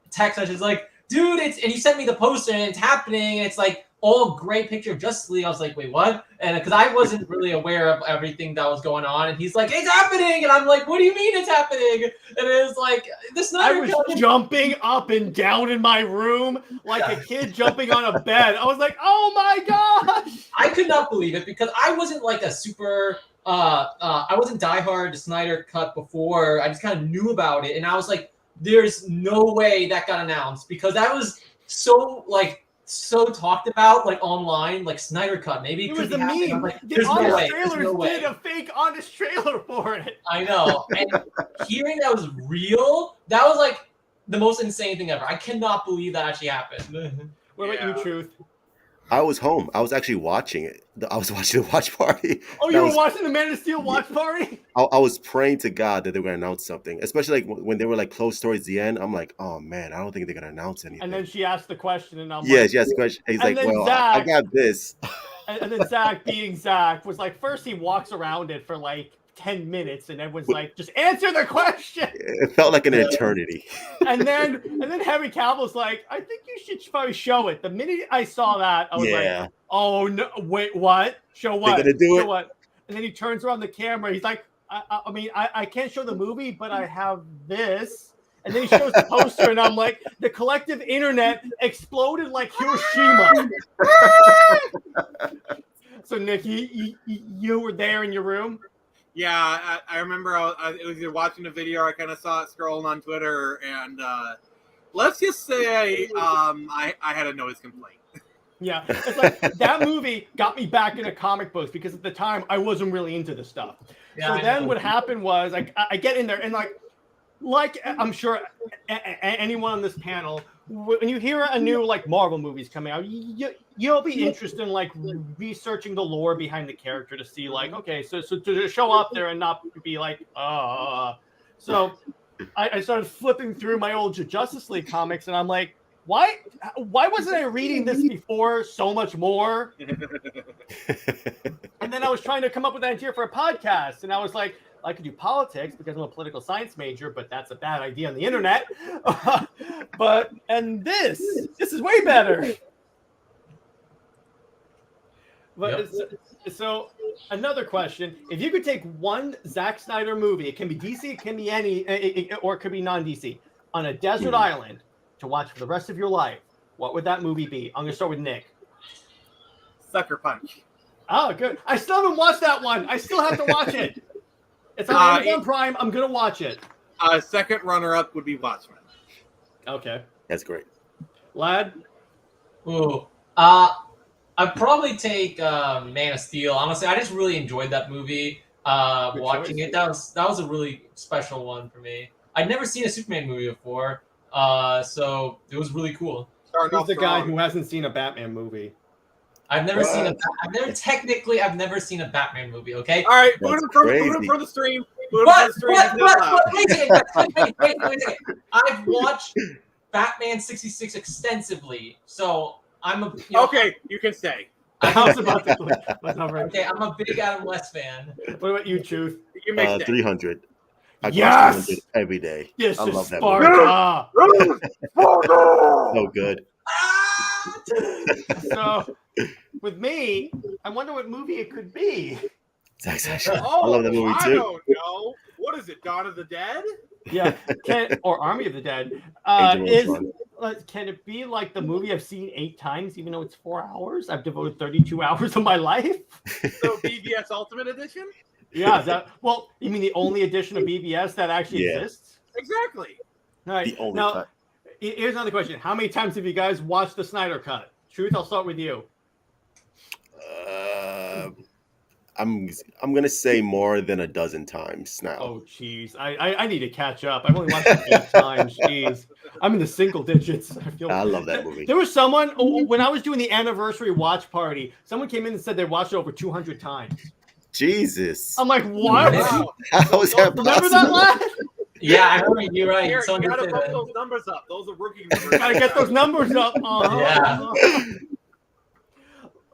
text messages like, dude, and he sent me the poster and it's happening, and it's like all great picture of Justice League. I was like, wait, what? And because I wasn't really aware of everything that was going on, and he's like, it's happening, and I'm like, what do you mean it's happening? And it's like the Snyder Cut. I was jumping up and down in my room like a kid jumping on a bed. I was like, oh my gosh! I could not believe it because I wasn't like a super I wasn't diehard Snyder Cut before. I just kind of knew about it, and I was like, "There's no way that got announced," because that was so talked about online, like Snyder Cut. Maybe It could was be a happening. meme. I'm like, The "There's no honest way. There's trailers no way." did a fake honest trailer for it. I know, and hearing that was real, that was like the most insane thing ever. I cannot believe that actually happened. What about Yeah. you, Truth? I was home. I was actually watching it. I was watching the watch party. Oh, That you were was- watching the Man of Steel watch party? I was praying to God that they were gonna announce something, especially like when they were like close towards the end. I'm like, oh man, I don't think they're gonna announce anything. And then she asked the question, and I'm yes, the question. He's And like, then well, I Zach- got this. and then Zach, being Zach, was like, first he walks around it for like 10 minutes, and everyone's like, just answer the question. It felt like an eternity. And then Henry Cavill's like, I think you should probably show it. The minute I saw that, I was Yeah. like, oh no, wait, what? Show what? gonna do Show it? what? And then he turns around the camera. He's like, I mean, I can't show the movie, but I have this. And then he shows the poster, and I'm like, the collective internet exploded like Hiroshima. So, Nick, you were there in your room? Yeah, I remember I was either watching a video or I kind of saw it scrolling on Twitter, and let's just say I had a noise complaint. Yeah, it's like that movie got me back into comic books because at the time I wasn't really into the stuff. Yeah, So then what happened was I get in there and like I'm sure anyone on this panel, when you hear a new like Marvel movies coming out, you'll be interested in like researching the lore behind the character to see like, okay, so to show up there and not be like, so I started flipping through my old Justice League comics, and I'm like, why wasn't I reading this before so much more? And then I was trying to come up with an idea for a podcast, and I was like, I could do politics because I'm a political science major, but that's a bad idea on the internet. And this is way better. But so another question: if you could take one Zack Snyder movie, it can be DC, it can be any, or it could be non-DC, on a desert island to watch for the rest of your life, what would that movie be? I'm gonna start with Nick. Sucker Punch. Oh, good. I still haven't watched that one. I still have to watch it. It's on Amazon Prime. I'm gonna watch it. Second runner-up would be Watchmen. Okay. That's great. Lad? Ooh. I'd probably take Man of Steel. Honestly, I just really enjoyed that movie. Good Watching choice. it, that was a really special one for me. I'd never seen a Superman movie before, so it was really cool. Starting Who's off the guy strong. who hasn't seen a Batman movie? I've never seen a Batman movie. Okay. All right, That's boot him crazy. for the stream. Boot him for the stream. He's not allowed. Wait a second. I've watched Batman 66 extensively, so I'm a Okay, you can stay. I was about to click. That's not right. Okay, I'm a big Adam West fan. What about you, Truth? You may stay. 300. I watch Yes! 300 every day. Yes, I love that Sparta. So good. So, with me, I wonder what movie it could be. I Oh, love that movie I too. don't know. What is it? Dawn of the Dead? Yeah, or Army of the Dead. Angel of Can it be like the movie I've seen 8 times, even though it's 4 hours? I've devoted 32 hours of my life. So BVS Ultimate Edition? Yeah. Well, you mean the only edition of BBS that actually Yeah. exists? Exactly. All right. The only Now, cut. here's another question: how many times have you guys watched the Snyder Cut? Truth, I'll start with you. I'm gonna say more than a dozen times now. Oh, jeez, I need to catch up. I've only watched it 8 times. Jeez, I'm in the single digits. I love that movie. There was someone when I was doing the anniversary watch party. Someone came in and said they watched it over 200 times. Jesus. I'm like, what? Wow. How is that Remember that, possible? lad? Yeah, I heard you're right. Here, you Someone gotta said bump that. those numbers up. Those are rookie numbers. Gotta get those numbers up. Yeah.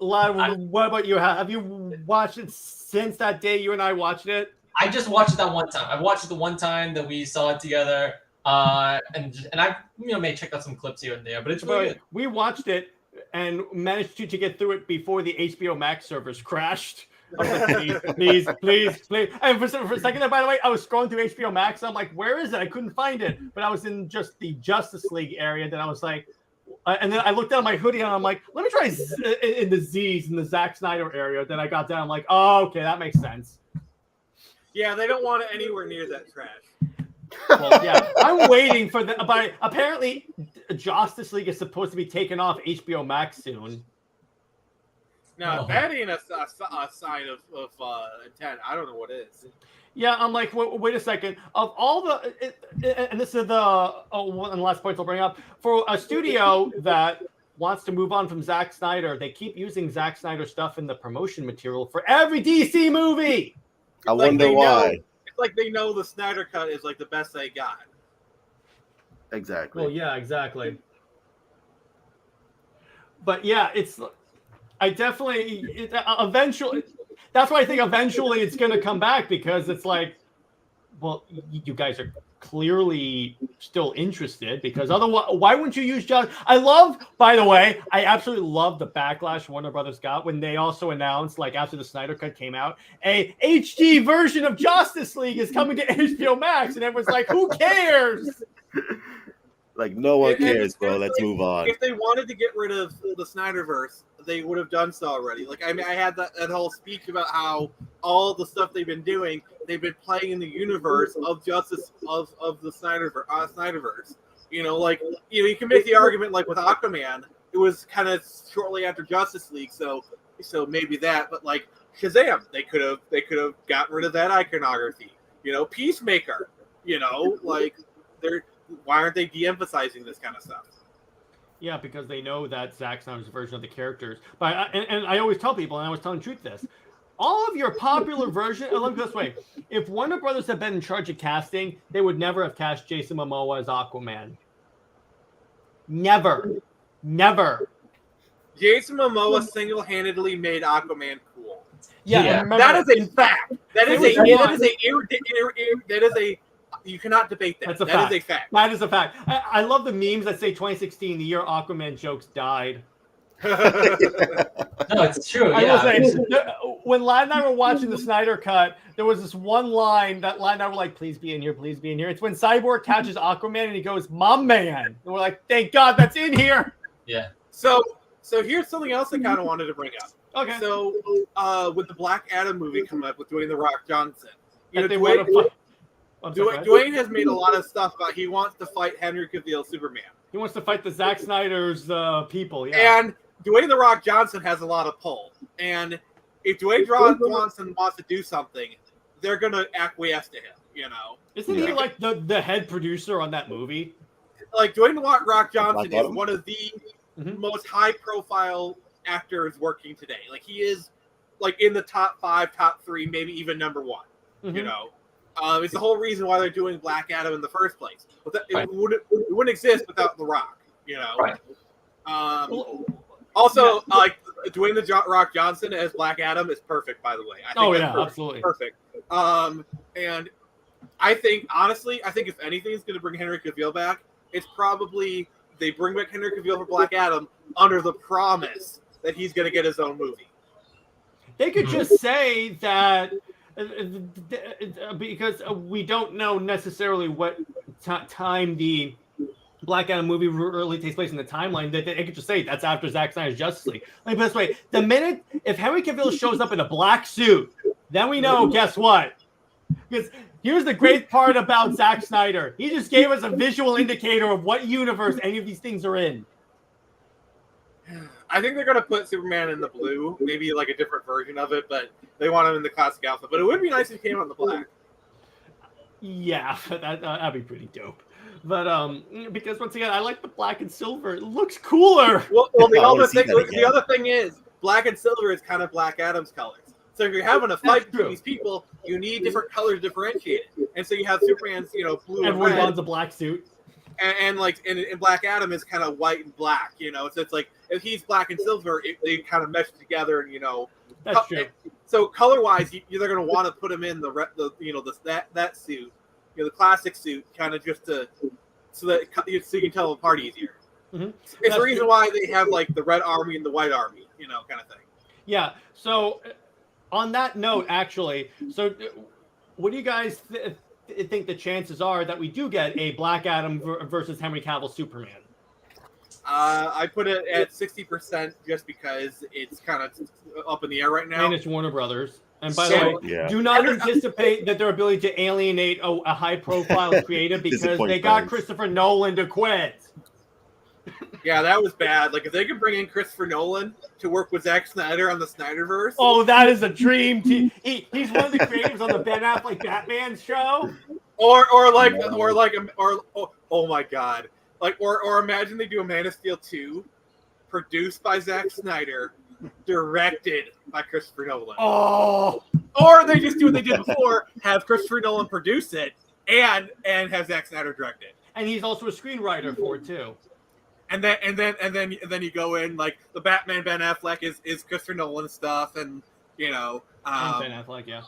Lad, what about you? Have you watched it since that day you and I watched it? I just watched it that one time. I watched it the one time that we saw it together, and I may check out some clips here and there, but it's really good. We watched it and managed to get through it before the HBO Max servers crashed. I was like, please. And for a second there, by the way, I was scrolling through HBO Max. I'm like, where is it? I couldn't find it. But I was in just the Justice League area. Then I was like, and then I looked down my hoodie and I'm like, let me try in the Z's in the Zack Snyder area. Then I got down. I'm like, oh, okay, that makes sense. Yeah, they don't want it anywhere near that trash. Well, yeah, I'm waiting for the. But apparently, Justice League is supposed to be taken off HBO Max soon. Now, that ain't a sign of intent. I don't know what is. Yeah, I'm like, wait a second. Of all the, and this is one of the last points I'll bring up, for a studio that wants to move on from Zack Snyder, they keep using Zack Snyder stuff in the promotion material for every DC movie. I wonder why. It's like they know the Snyder Cut is like the best they got. Exactly. Well, yeah, exactly. But yeah, I definitely eventually. That's why I think eventually it's going to come back, because it's like, well, you guys are clearly still interested, because otherwise, why wouldn't you use John? By the way, I absolutely love the backlash Warner Brothers got when they also announced, like after the Snyder Cut came out, a HD version of Justice League is coming to HBO Max, and everyone's like, who cares? Like, no one cares, bro. Let's move on. If they wanted to get rid of the SnyderVerse, they would have done so already. Like, I mean, I had that whole speech about how all the stuff they've been doing, they've been playing in the universe of Justice of the SnyderVerse. You know, like, you can make the argument, like with Aquaman, it was kind of shortly after Justice League, so maybe that. But like Shazam, they could have gotten rid of that iconography. You know, Peacemaker. You know, like why aren't they de-emphasizing this kind of stuff? Yeah, because they know that Zack Snyder's version of the characters. But and I always tell people, and I was telling Truth this, all of your popular version. Let me put it this way: if Warner Brothers had been in charge of casting, they would never have cast Jason Momoa as Aquaman. Never. Jason Momoa single-handedly made Aquaman cool. Yeah. That is a fact. That is a. You cannot debate that. That is a fact. That is a fact. I love the memes that say 2016, the year Aquaman jokes died. No, it's true. I will say, when Lad and I were watching the Snyder Cut, there was this one line that Lad and I were like, please be in here, please be in here. It's when Cyborg catches Aquaman and he goes, "Mom man." And we're like, thank God that's in here. Yeah. So here's something else I kind of wanted to bring up. Okay. So with the Black Adam movie coming up with Dwayne "The Rock" Johnson, Dwayne has made a lot of stuff about he wants to fight Henry Cavill Superman. He wants to fight the Zack Snyder's people. Yeah. And Dwayne "The Rock" Johnson has a lot of pull. And if Dwayne Johnson wants to do something, they're going to acquiesce to him, you know. Isn't he like the head producer on that movie? Like Dwayne "The Rock" Johnson is one of the most high-profile actors working today. Like he is like in the top 5, top 3, maybe even number 1, you know. It's the whole reason why they're doing Black Adam in the first place. But it wouldn't exist without The Rock, you know. Right. Also, like Dwayne "The Rock" Johnson as Black Adam is perfect, by the way. I think absolutely perfect. And I think honestly, if anything is going to bring Henry Cavill back, it's probably they bring back Henry Cavill for Black Adam under the promise that he's going to get his own movie. They could just say that. Because we don't know necessarily what time the Black Adam movie really takes place in the timeline, that they could just say that's after Zack Snyder's Justice League. Like, this way, the minute if Henry Cavill shows up in a black suit, then we know. Guess what? Because here's the great part about Zack Snyder: he just gave us a visual indicator of what universe any of these things are in. I think they're going to put Superman in the blue, maybe like a different version of it, but they want him in the classic outfit. But it would be nice if he came out in the black. Yeah, that'd be pretty dope. But because once again, I like the black and silver. It looks cooler. Well, the other thing is black and silver is kind of Black Adam's colors. So if you're having a fight between these people, you need different colors differentiated. And so you have Superman's, blue and everyone red. wants a black suit. And Black Adam is kind of white and black, So it's like if he's black and silver, they kind of mesh together, and That's true. So color wise, they're going to want to put him in that suit, the classic suit, kind of just so you can tell them apart easier. Mm-hmm. It's the reason why they have like the red army and the white army, kind of thing. Yeah. So on that note, actually, what do you guys think the chances are that we do get a Black Adam versus Henry Cavill Superman? I put it at 60% just because it's kind of up in the air right now. And it's Warner Brothers. And by the way, Yeah. do not anticipate that their ability to alienate a high-profile creative because Disappoint they got fans. Christopher Nolan to quit. Yeah, that was bad. Like, if they could bring in Christopher Nolan to work with Zack Snyder on the SnyderVerse. Oh, that is a dream. He's one of the creatives on the Ben Affleck Batman show. Oh my god. Or imagine they do a Man of Steel 2 produced by Zack Snyder, directed by Christopher Nolan. Oh, Or they just do what they did before, have Christopher Nolan produce it and have Zack Snyder direct it. and he's also a screenwriter for it too. And then you go in like the Batman Ben Affleck is Christopher Nolan stuff, and you know And Ben Affleck, yeah.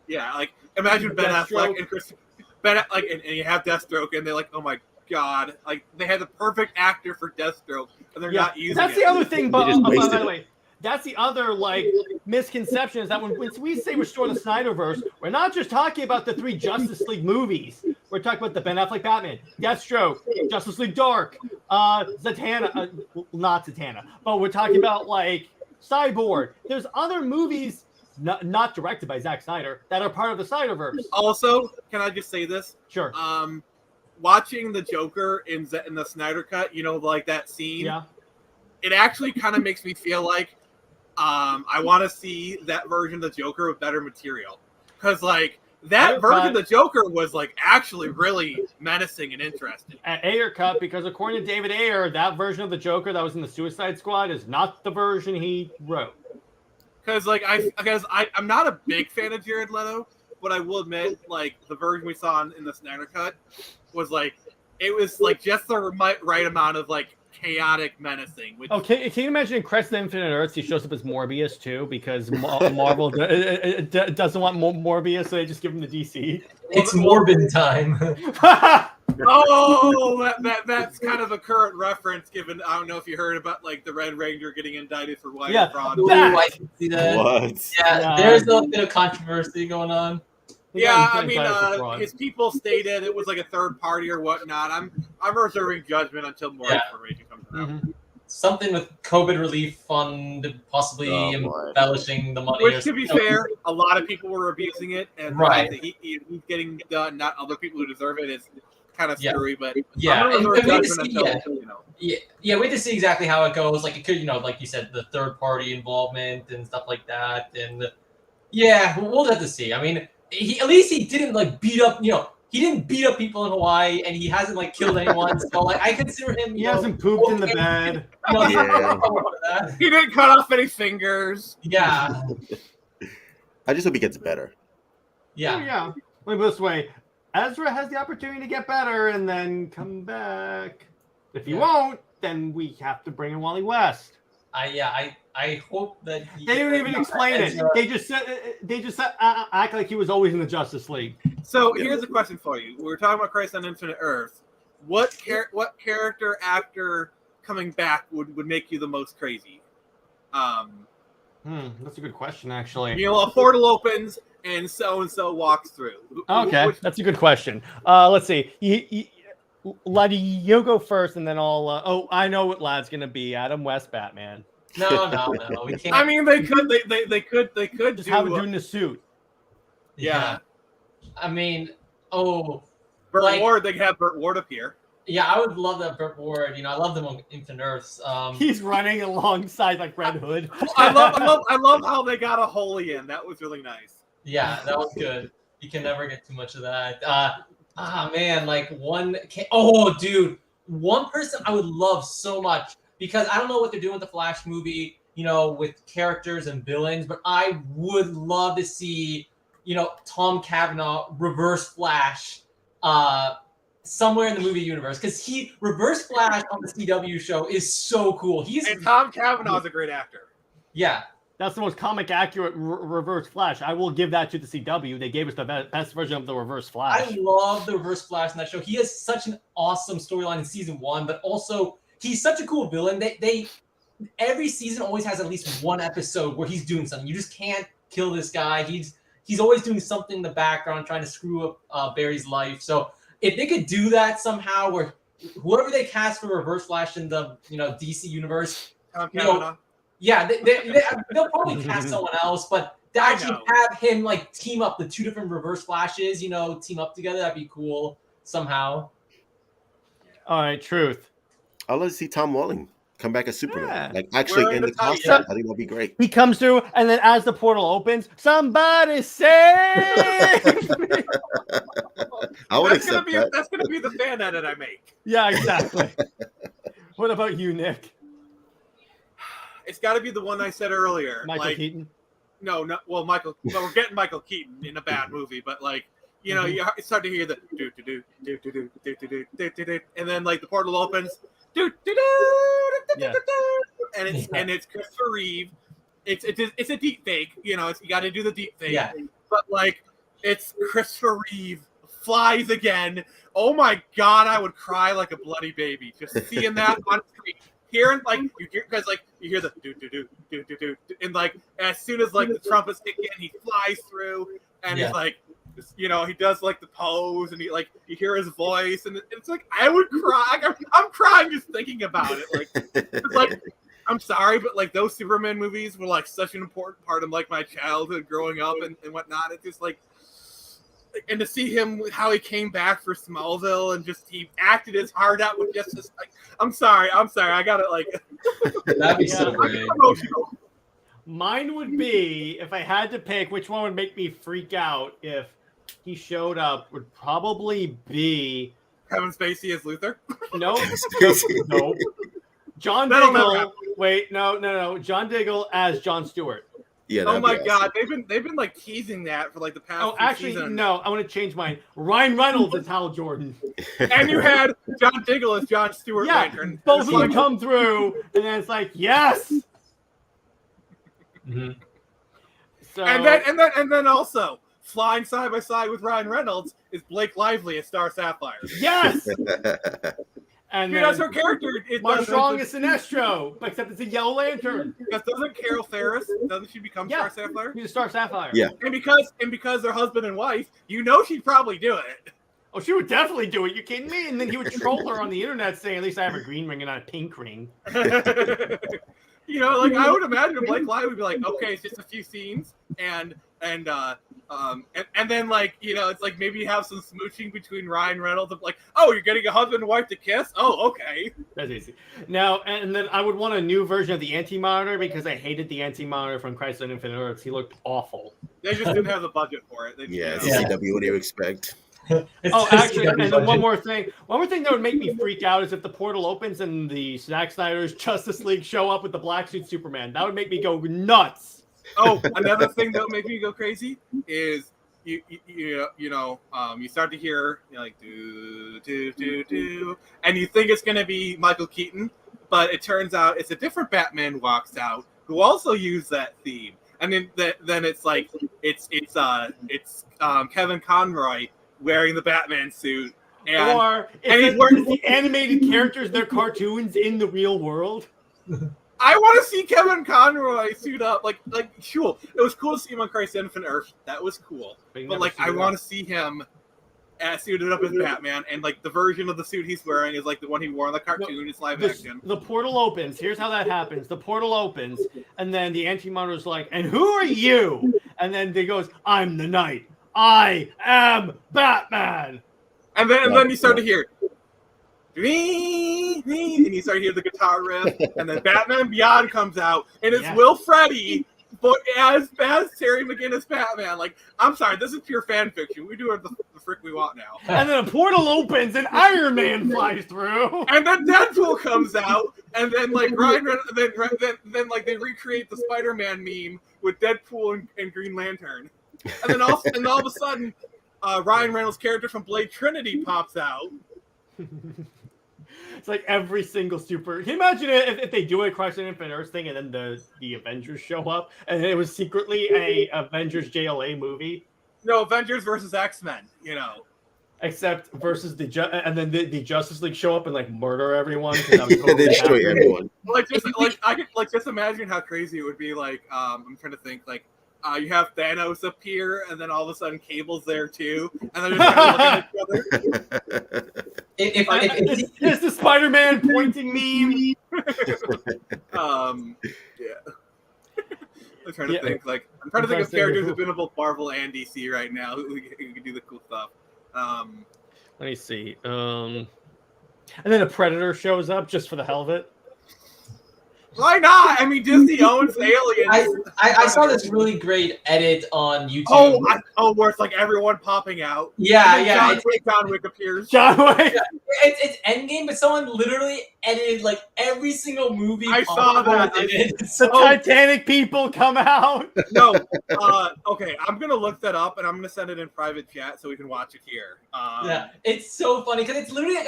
yeah, like imagine Ben Deathstroke. Affleck and Christopher and you have Deathstroke, and they're like, oh my god, like they had the perfect actor for Deathstroke, and they're not using That's it. the other thing, but They just by wasted the way, that's the other like misconception is that when we say restore the Snyderverse, we're not just talking about the 3 Justice League movies. We're talking about the Ben Affleck Batman, Deathstroke, Justice League Dark, Zatanna, not Zatanna, but we're talking about like Cyborg. There's other movies not directed by Zack Snyder that are part of the Snyderverse. Also, can I just say this? Sure. Watching the Joker in the Snyder Cut, you know, like that scene, Yeah. it actually kind of makes me feel like I want to see that version of the Joker with better material, because like that Ayer version cut. of the Joker was like actually really menacing and interesting. At Ayer cut, because according to David Ayer, that version of the Joker that was in the Suicide Squad is not the version he wrote. Because I'm not a big fan of Jared Leto, but I will admit, like the version we saw in the Snyder Cut was like it was like just the right amount of like chaotic menacing. Which, Oh, can you imagine in Crest of Infinite Earths he shows up as Morbius too, because Marvel doesn't want Morbius, so they just give him the DC. It's Morbin time. oh, that's kind of a current reference. Given I don't know if you heard about like the Red Ranger getting indicted for wire Yeah. fraud. Ooh, I can see that. What? Yeah, there's a bit of controversy going on. Yeah, I mean, his people stated it was like a third party or whatnot. I'm reserving judgment until more information comes out. Mhm. Something with COVID relief fund, possibly boy. embellishing the money. Which, to be fair, a lot of people were abusing it, and Right. he's getting done. Not other people who deserve it is kind of screwy, but Yeah, I'm gonna and reserve wait to judgment see, until you know. Yeah, wait to see exactly how it goes. Like it could, like you said, the third party involvement and stuff like that. And yeah, we'll have to see. I mean, at least he didn't like beat up. He didn't beat up people in Hawaii, and he hasn't like killed anyone. So like, I consider him. He hasn't pooped in the bed. Yeah. He didn't cut off any fingers. Yeah, I just hope he gets better. yeah. Yeah. Let me put it this way. Ezra has the opportunity to get better and then come back. If he won't, then we have to bring in Wally West. I hope that They didn't even explain it. They just said act like he was always in the Justice League. So here's a question for you: we're talking about Christ on Infinite Earth. What character actor coming back would make you the most crazy? That's a good question, actually. A portal opens and so walks through. Okay, that's a good question. Let's see. Lad, you go first, and then I'll. I know what Lad's gonna be. Adam West, Batman. No, we can't. I mean, they could Just have him doing the suit. Yeah. I mean, Burt Ward. They could have Burt Ward appear. Yeah, I would love that Burt Ward. I love them on Infinite Earths. He's running alongside like Red Hood. I love how they got a Holy in. That was really nice. Yeah, that was good. You can never get too much of that. Man, like dude, one person I would love so much, because I don't know what they're doing with the Flash movie, with characters and villains, but I would love to see, Tom Cavanaugh Reverse Flash somewhere in the movie universe, because Reverse Flash on the CW show is so cool. And Tom Cavanaugh's a great actor. Yeah. That's the most comic accurate Reverse Flash. I will give that to the CW. They gave us the best version of the Reverse Flash. I love the Reverse Flash in that show. He has such an awesome storyline in season 1, but also he's such a cool villain. They every season always has at least one episode where he's doing something. You just can't kill this guy. He's always doing something in the background, trying to screw up Barry's life. So if they could do that somehow, where whoever they cast for Reverse Flash in the DC universe, Kavanaugh. yeah, they'll probably cast someone else, but to actually have him like team up the two different Reverse Flashes, team up together, that'd be cool somehow. All right, Truth. I'd love to see Tom Welling come back as Superman. Yeah. Like actually Wearing in the the tie, costume. yeah. I think that'd be great. He comes through, and then as the portal opens, somebody save me! I would That's gonna accept be that. that's gonna be the fan edit I make. Yeah, exactly. What about you, Nick? It's got to be the one I said earlier. Michael Keaton? No, Michael. Well, we're getting Michael Keaton in a bad movie, but you start to hear the do do do do do do do do do do do, and then like the portal opens, do do do, and it's Christopher Reeve. It's a deep fake, you got to do the deep fake. Yeah. But like it's Christopher Reeve flies again. Oh my God, I would cry like a bloody baby just seeing that on screen. Hearing you hear the do do do do do do, and like as soon as like the trumpets kick in, he flies through, and he's like, he does like the pose, and you hear his voice, and it's like I would cry. I'm crying just thinking about it. It's like I'm sorry, but like those Superman movies were like such an important part of like my childhood growing up and whatnot. It's just like. And to see him, how he came back for Smallville and just he acted his heart out with just this. I'm sorry. I got it. That'd be so great. Mine would be, if I had to pick which one would make me freak out if he showed up, would probably be Kevin Spacey as Luthor. No. John That'll never Diggle. happen. Wait, no. John Diggle as John Stewart. Yeah. Oh my God, they've been like teasing that for like the past. Oh, actually, seasons. no. I want to change mine. Ryan Reynolds as Hal Jordan. And you had John Diggle as John Stewart. Yeah, Lantern. both of them come through, and then it's like yes. Mm-hmm. So And then also flying side by side with Ryan Reynolds is Blake Lively as Star Sapphire. yes. And Dude, then that's her character. Mark Strong is Sinestro, except it's a Yellow Lantern. Doesn't Carol Ferris? Doesn't she become Star Sapphire? He's a Star Sapphire. Yeah. And because they're husband and wife, she'd probably do it. Oh, she would definitely do it. You kidding me? And then he would troll her on the internet saying, "At least I have a green ring and not a pink ring." I would imagine Blake Lively would be like, okay, it's just a few scenes, and then it's like maybe you have some smooching between Ryan Reynolds and like, oh, you're getting a husband and wife to kiss? Oh, okay. That's easy. Now, and then I would want a new version of the Anti-Monitor because I hated the Anti-Monitor from Crisis on Infinite Earths. He looked awful. They just didn't have the budget for it. CW, what do you expect? Actually, and then one more thing that would make me freak out is if the portal opens and the Zack Snyder's Justice League show up with the black suit Superman. That would make me go nuts. Oh, another thing that would make me go crazy is you start to hear do do do do, and you think it's gonna be Michael Keaton, but it turns out it's a different Batman walks out who also used that theme, and then it's like it's Kevin Conroy wearing the Batman suit, and he's wearing the animated characters, their cartoons in the real world. I want to see Kevin Conroy suit up, like cool. It was cool to see him on Crisis on Infinite Earth. That was cool, but I want to see him suited up as Batman, and like the version of the suit he's wearing is like the one he wore in the cartoon. It's live action. The portal opens. Here's how that happens. The portal opens, and then the Anti-Monitor's like, "And who are you?" And then he goes, "I'm the Knight. I am Batman." And then you start to hear, and you start to hear the guitar riff, and then Batman Beyond comes out, and it's Will Freddy, but as Terry McGinnis Batman. Like, I'm sorry, this is pure fan fiction. We do the frick we want now. And then a portal opens, and Iron Man flies through. And then Deadpool comes out, and then like then like they recreate the Spider-Man meme with Deadpool and Green Lantern. And then all of a sudden, Ryan Reynolds' character from Blade Trinity pops out. It's like every single super. Can you imagine if they do a Crisis on Infinite Earths thing and then the Avengers show up and it was secretly a Avengers JLA movie? No, Avengers versus X-Men. Except versus and then the Justice League show up and like murder everyone. Totally they destroy everyone. I could just imagine how crazy it would be. Like, I'm trying to think. Like, you have Thanos appear, and then all of a sudden Cable's there too, and then they're just kind of looking at each other. It's the Spider-Man pointing meme. Yeah. I'm trying to think. Like, I'm trying to think of characters who've been in both Marvel and DC right now who can do the cool stuff. Let me see. And then a Predator shows up just for the hell of it. Why not? I mean, Disney owns Aliens. I saw this really great edit on YouTube. Where it's like everyone popping out. Yeah. John Wick appears. John Wick. It's Endgame, but someone literally edited like every single movie. I saw that. The Titanic people come out. No. Okay, I'm gonna look that up and I'm gonna send it in private chat so we can watch it here. Yeah, it's so funny because it's literally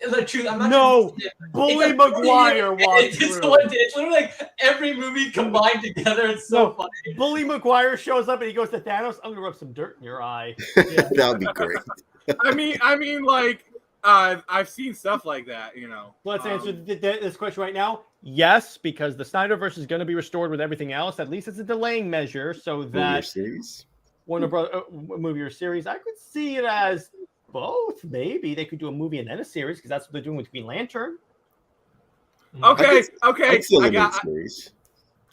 the truth. I'm not. No, Bully Maguire walked through. It's literally like every movie combined together. It's so funny. Bully Maguire shows up and he goes to Thanos. I'm gonna rub some dirt in your eye. Yeah. That would be great. I mean, like, I've seen stuff like that, you know. Let's answer this question right now. Yes, because the SnyderVerse is going to be restored with everything else. At least it's a delaying measure, so that Warner Bros. Movie or series. I could see it as both. Maybe they could do a movie and then a series because that's what they're doing with Green Lantern. Okay. I got series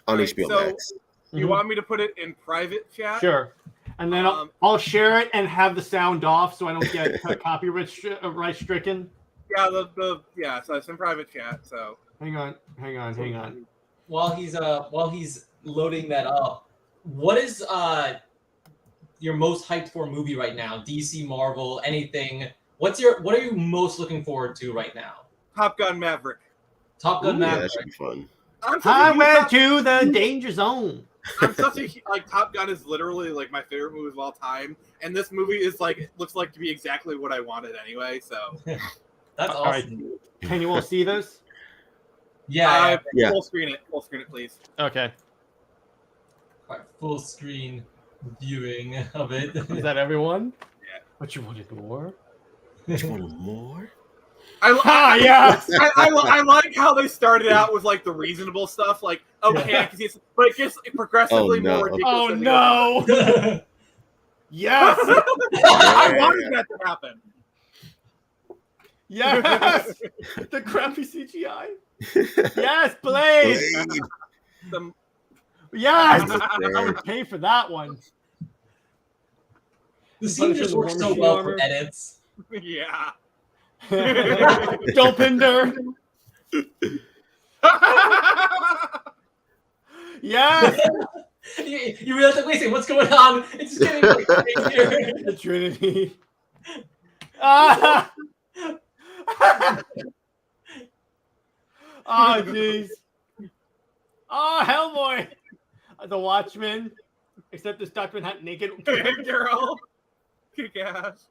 on HBO Max. You want me to put it in private chat? Sure. And then I'll share it and have the sound off so I don't get copyright stricken. Yeah, so it's in private chat. So hang on. While he's loading that up, what is your most hyped for movie right now? DC, Marvel, anything? What are you most looking forward to right now? Top Gun Maverick. Top Gun Maverick. Yeah, that should be fun. I went to the danger zone. I'm such a Top Gun is literally like my favorite movie of all time, and this movie is like looks like to be exactly what I wanted anyway. So that's awesome. Right. Can you all see this? Yeah. Full screen it, please. Okay. All right, full screen viewing of it. Is that everyone? Yeah. What you wanted more? What you wanted more? Yes. I like how they started out with like the reasonable stuff, like okay, I can see, but it gets progressively more ridiculous. Oh no! Yes, I wanted that to happen. Yes, the crappy CGI. Yes, Blade. Yes, I would pay for that one. The scene just works so well for edits. Yeah. Dopinder. Yes. You realize that? Wait a second, what's going on? It's just getting like crazier. The Trinity. Oh jeez. Oh Hellboy. The Watchmen. Except this Dr. Hunt naked girl. Kick ass.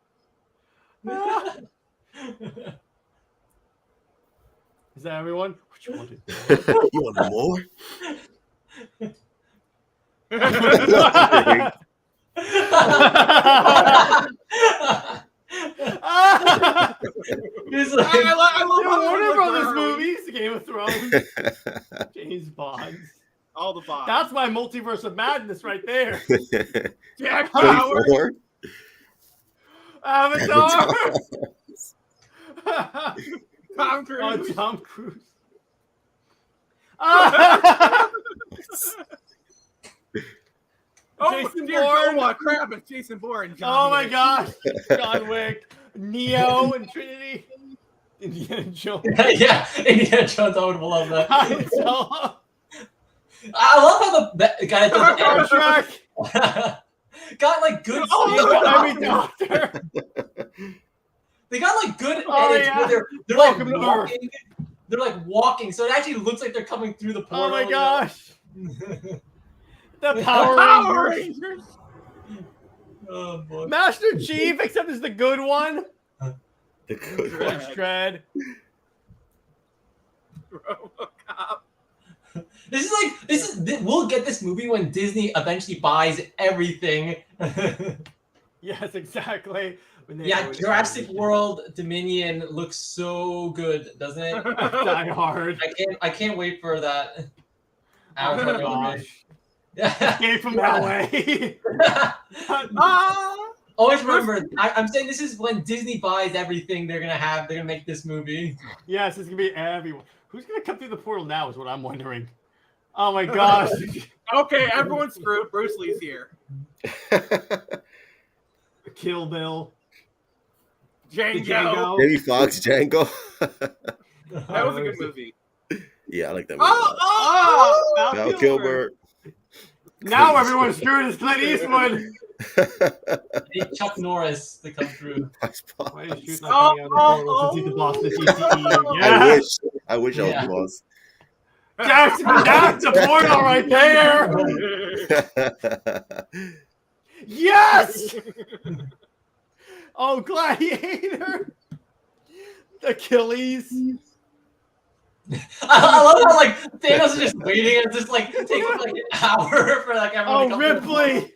Is that everyone? What you wanted? You want more? He's like, I love Warner Brothers movies, Game of Thrones, James Bond. All the Bonds. That's my multiverse of madness right there. Jack Bauer. Avatar. Tom Cruise. Oh, Tom Cruise. Jason Bourne. What crap? It's Jason Bourne. Oh my gosh. John Wick. Neo and Trinity. Indiana Jones. Yeah, Indiana Jones. I would love that. I love how the guy that Star Trek got like good. Doctor. They got like good edits where they're like walking. They're like walking, so it actually looks like they're coming through the portal. Oh my gosh. The Power Rangers. Oh boy. Master Chief, except it's the good one. The good one. Shred. RoboCop. This is we'll get this movie when Disney eventually buys everything. Yes, exactly. Yeah, Jurassic World Dominion looks so good, doesn't it? Die Hard. I can't wait for that. Oh my gosh. Yeah. Escape from LA. Always remember, I'm saying this is when Disney buys everything they're gonna make this movie. Yes, it's gonna be everyone. Who's gonna come through the portal now? Is what I'm wondering. Oh my gosh. Okay, everyone's screwed. Bruce Lee's here. Kill Bill. Django. Jamie Foxx, Django. That was a good movie. Yeah, I like that movie. Val Kilmer. Now everyone's screwed as Clint Eastwood. Need Chuck Norris to come through. Why is Shoot not coming out of the portal since he's the boss of the DCEU? Yeah. I wish I was the boss. That's the portal right there. Yes. Oh, Gladiator. Achilles. I love how like Thanos is just waiting and just like takes like an hour for like everyone to Oh, come through. Ripley.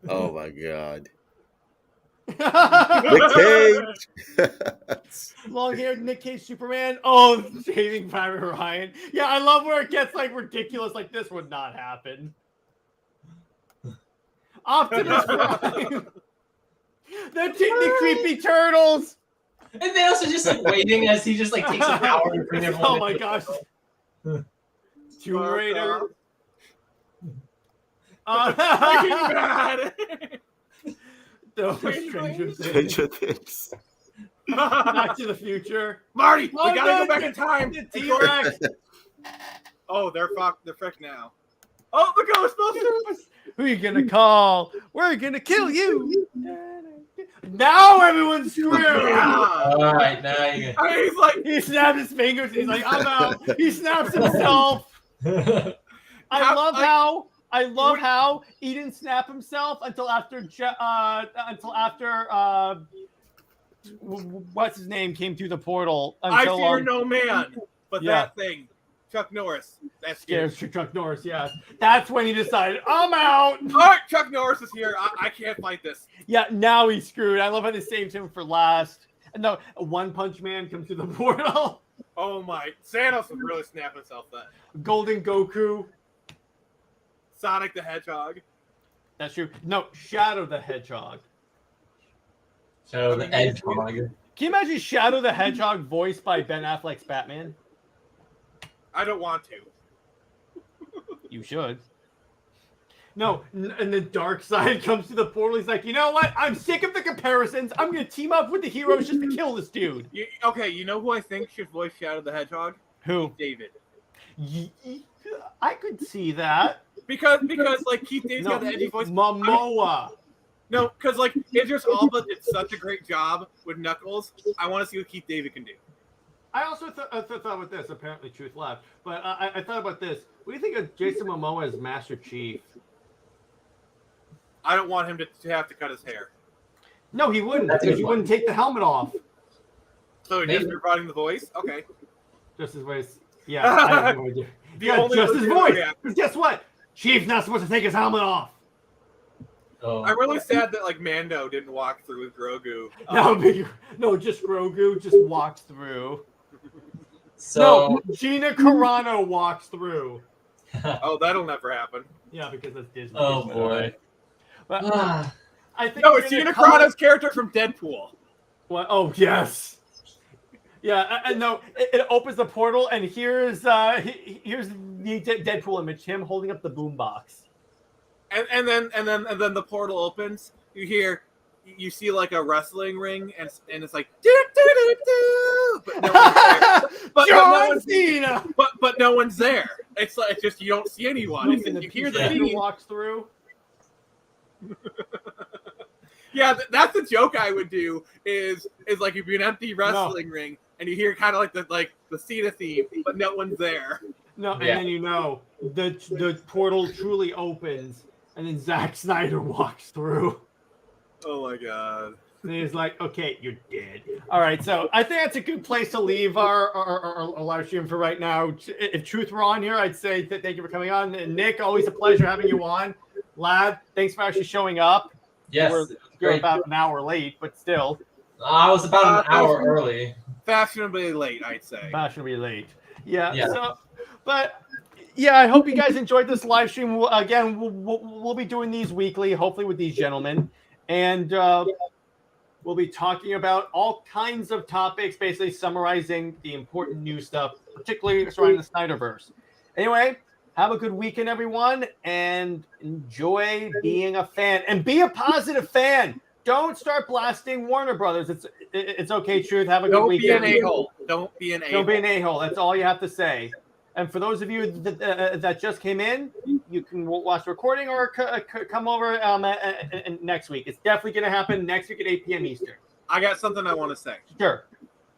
Oh my god. Nick Cage. Long-haired Nick Cage Superman. Oh, Saving Private Ryan. Yeah, I love where it gets like ridiculous. Like this would not happen. Optimus Prime. The creepy turtles. And Thanos is just like waiting as he just like takes an hour to bring everyone. Oh in. my gosh. Tomb Raider. Breaking Bad. Stranger Things. Stranger Things. Back to the Future. Marty, Oh, we gotta no, go back in time. The T-Rex. Oh, they're fucked. They're fricked now. Oh, the Ghostbusters. Who are you gonna call? We're gonna kill you. Now everyone's screwed. All right, now you. He's like, He snapped his fingers. And he's like, I'm out. He snaps himself. I love how he didn't snap himself until after what's his name came through the portal. I Until, fear no man, but yeah. that thing, Chuck Norris. That's scares Chuck Norris. Yeah, that's when he decided I'm out. All right, Chuck Norris is here. I can't fight this. Yeah, now he's screwed. I love how they saved him for last. No, One Punch Man comes through the portal. Oh my, Thanos would really snap himself then. Golden Goku. Sonic the Hedgehog. That's true. No, Shadow the Hedgehog. So the Hedgehog. Can you imagine Shadow the Hedgehog voiced by Ben Affleck's Batman? I don't want to. You should. No, and the dark side comes to the portal. He's like, you know what? I'm sick of the comparisons. I'm going to team up with the heroes just to kill this dude. Okay, you know who I think should voice Shadow the Hedgehog? Who? David. I could see that. Because like Keith David's got the edgy voice. Momoa. No, because like Idris Elba did such a great job with Knuckles. I want to see what Keith David can do. I also thought about this. Apparently, truth left. But I thought about this. What do you think of Jason Momoa as Master Chief? I don't want him to have to cut his hair. No, he wouldn't. That's Because a he good wouldn't take the helmet off. So just providing the voice? Okay. Just his voice. Yeah, I have no idea. Yeah, just his voice. Because guess what? Chief's not supposed to take his helmet off. Oh. I'm really sad that like Mando didn't walk through with Grogu. No, just Grogu just walks through. So No, Gina Carano walks through. Oh, that'll never happen. Yeah, because that's Disney. oh boy. But I think No, it's Gina Carano's character from Deadpool. What? Oh, yes. Yeah, and no, it opens the portal, and here's the Deadpool image, him holding up the boombox. And then the portal opens. You see like a wrestling ring, and it's like do do do do, but no one's there. John Cena. But no one's there. It's like it's just you don't see anyone. It's And you hear the Peter theme. walks through. Yeah, that's the joke I would do. Is like you'd be an empty wrestling ring, and you hear kind of like the Cena theme, but no one's there. No, and Yeah. then the portal truly opens, and then Zack Snyder walks through. Oh my god. And he's like, okay, you're dead. All right, so I think that's a good place to leave our live stream for right now. If Truth were on here, I'd say that thank you for coming on. And Nick, always a pleasure having you on. Lad, thanks for actually showing up. Yes. We're Great. about an hour late, but still. I was about an hour early. Fashionably late, I'd say. Fashionably late. Yeah. Yeah. So, but yeah, I hope you guys enjoyed this live stream. Again, we'll be doing these weekly, hopefully with these gentlemen. And we'll be talking about all kinds of topics, basically summarizing the important news stuff, particularly surrounding the Snyderverse. Anyway, have a good weekend, everyone, and enjoy being a fan. And be a positive fan. Don't start blasting Warner Brothers. It's okay, Truth. Have a good weekend. Don't be an a-hole. Don't be an a-hole. Don't be an a-hole. That's all you have to say. And for those of you that just came in, you can watch the recording or come over next week. It's definitely going to happen next week at 8 p.m. Eastern. I got something I want to say. Sure.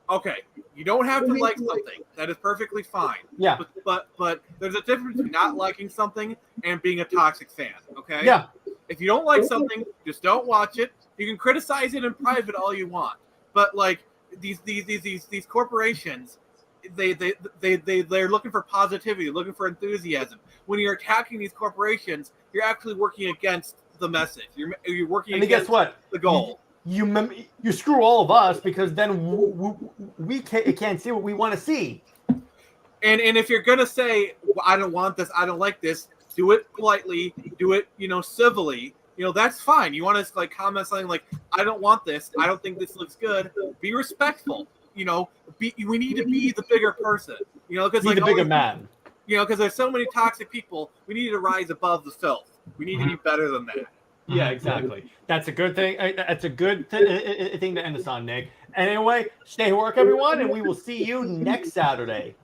Okay, you don't have to like something. That is perfectly fine. Yeah. But there's a difference between not liking something and being a toxic fan. Okay. Yeah. If you don't like something, just don't watch it. You can criticize it in private all you want. But like these corporations, they're looking for positivity, looking for enthusiasm. When you're attacking these corporations, you're actually working against the message. You're working And against guess what? the goal. You screw all of us because then we can't see what we want to see. And if you're gonna say, well, I don't want this, I don't like this, do it politely, do it, civilly. That's fine. You want to comment something like, I don't want this, I don't think this looks good. Be respectful. We need to be the bigger person. Because Be the bigger man. Because there's so many toxic people. We need to rise above the filth. We need to be better than that. Yeah, exactly. That's a good thing. That's a good thing to end us on, Nick. And anyway, stay at work, everyone, and we will see you next Saturday.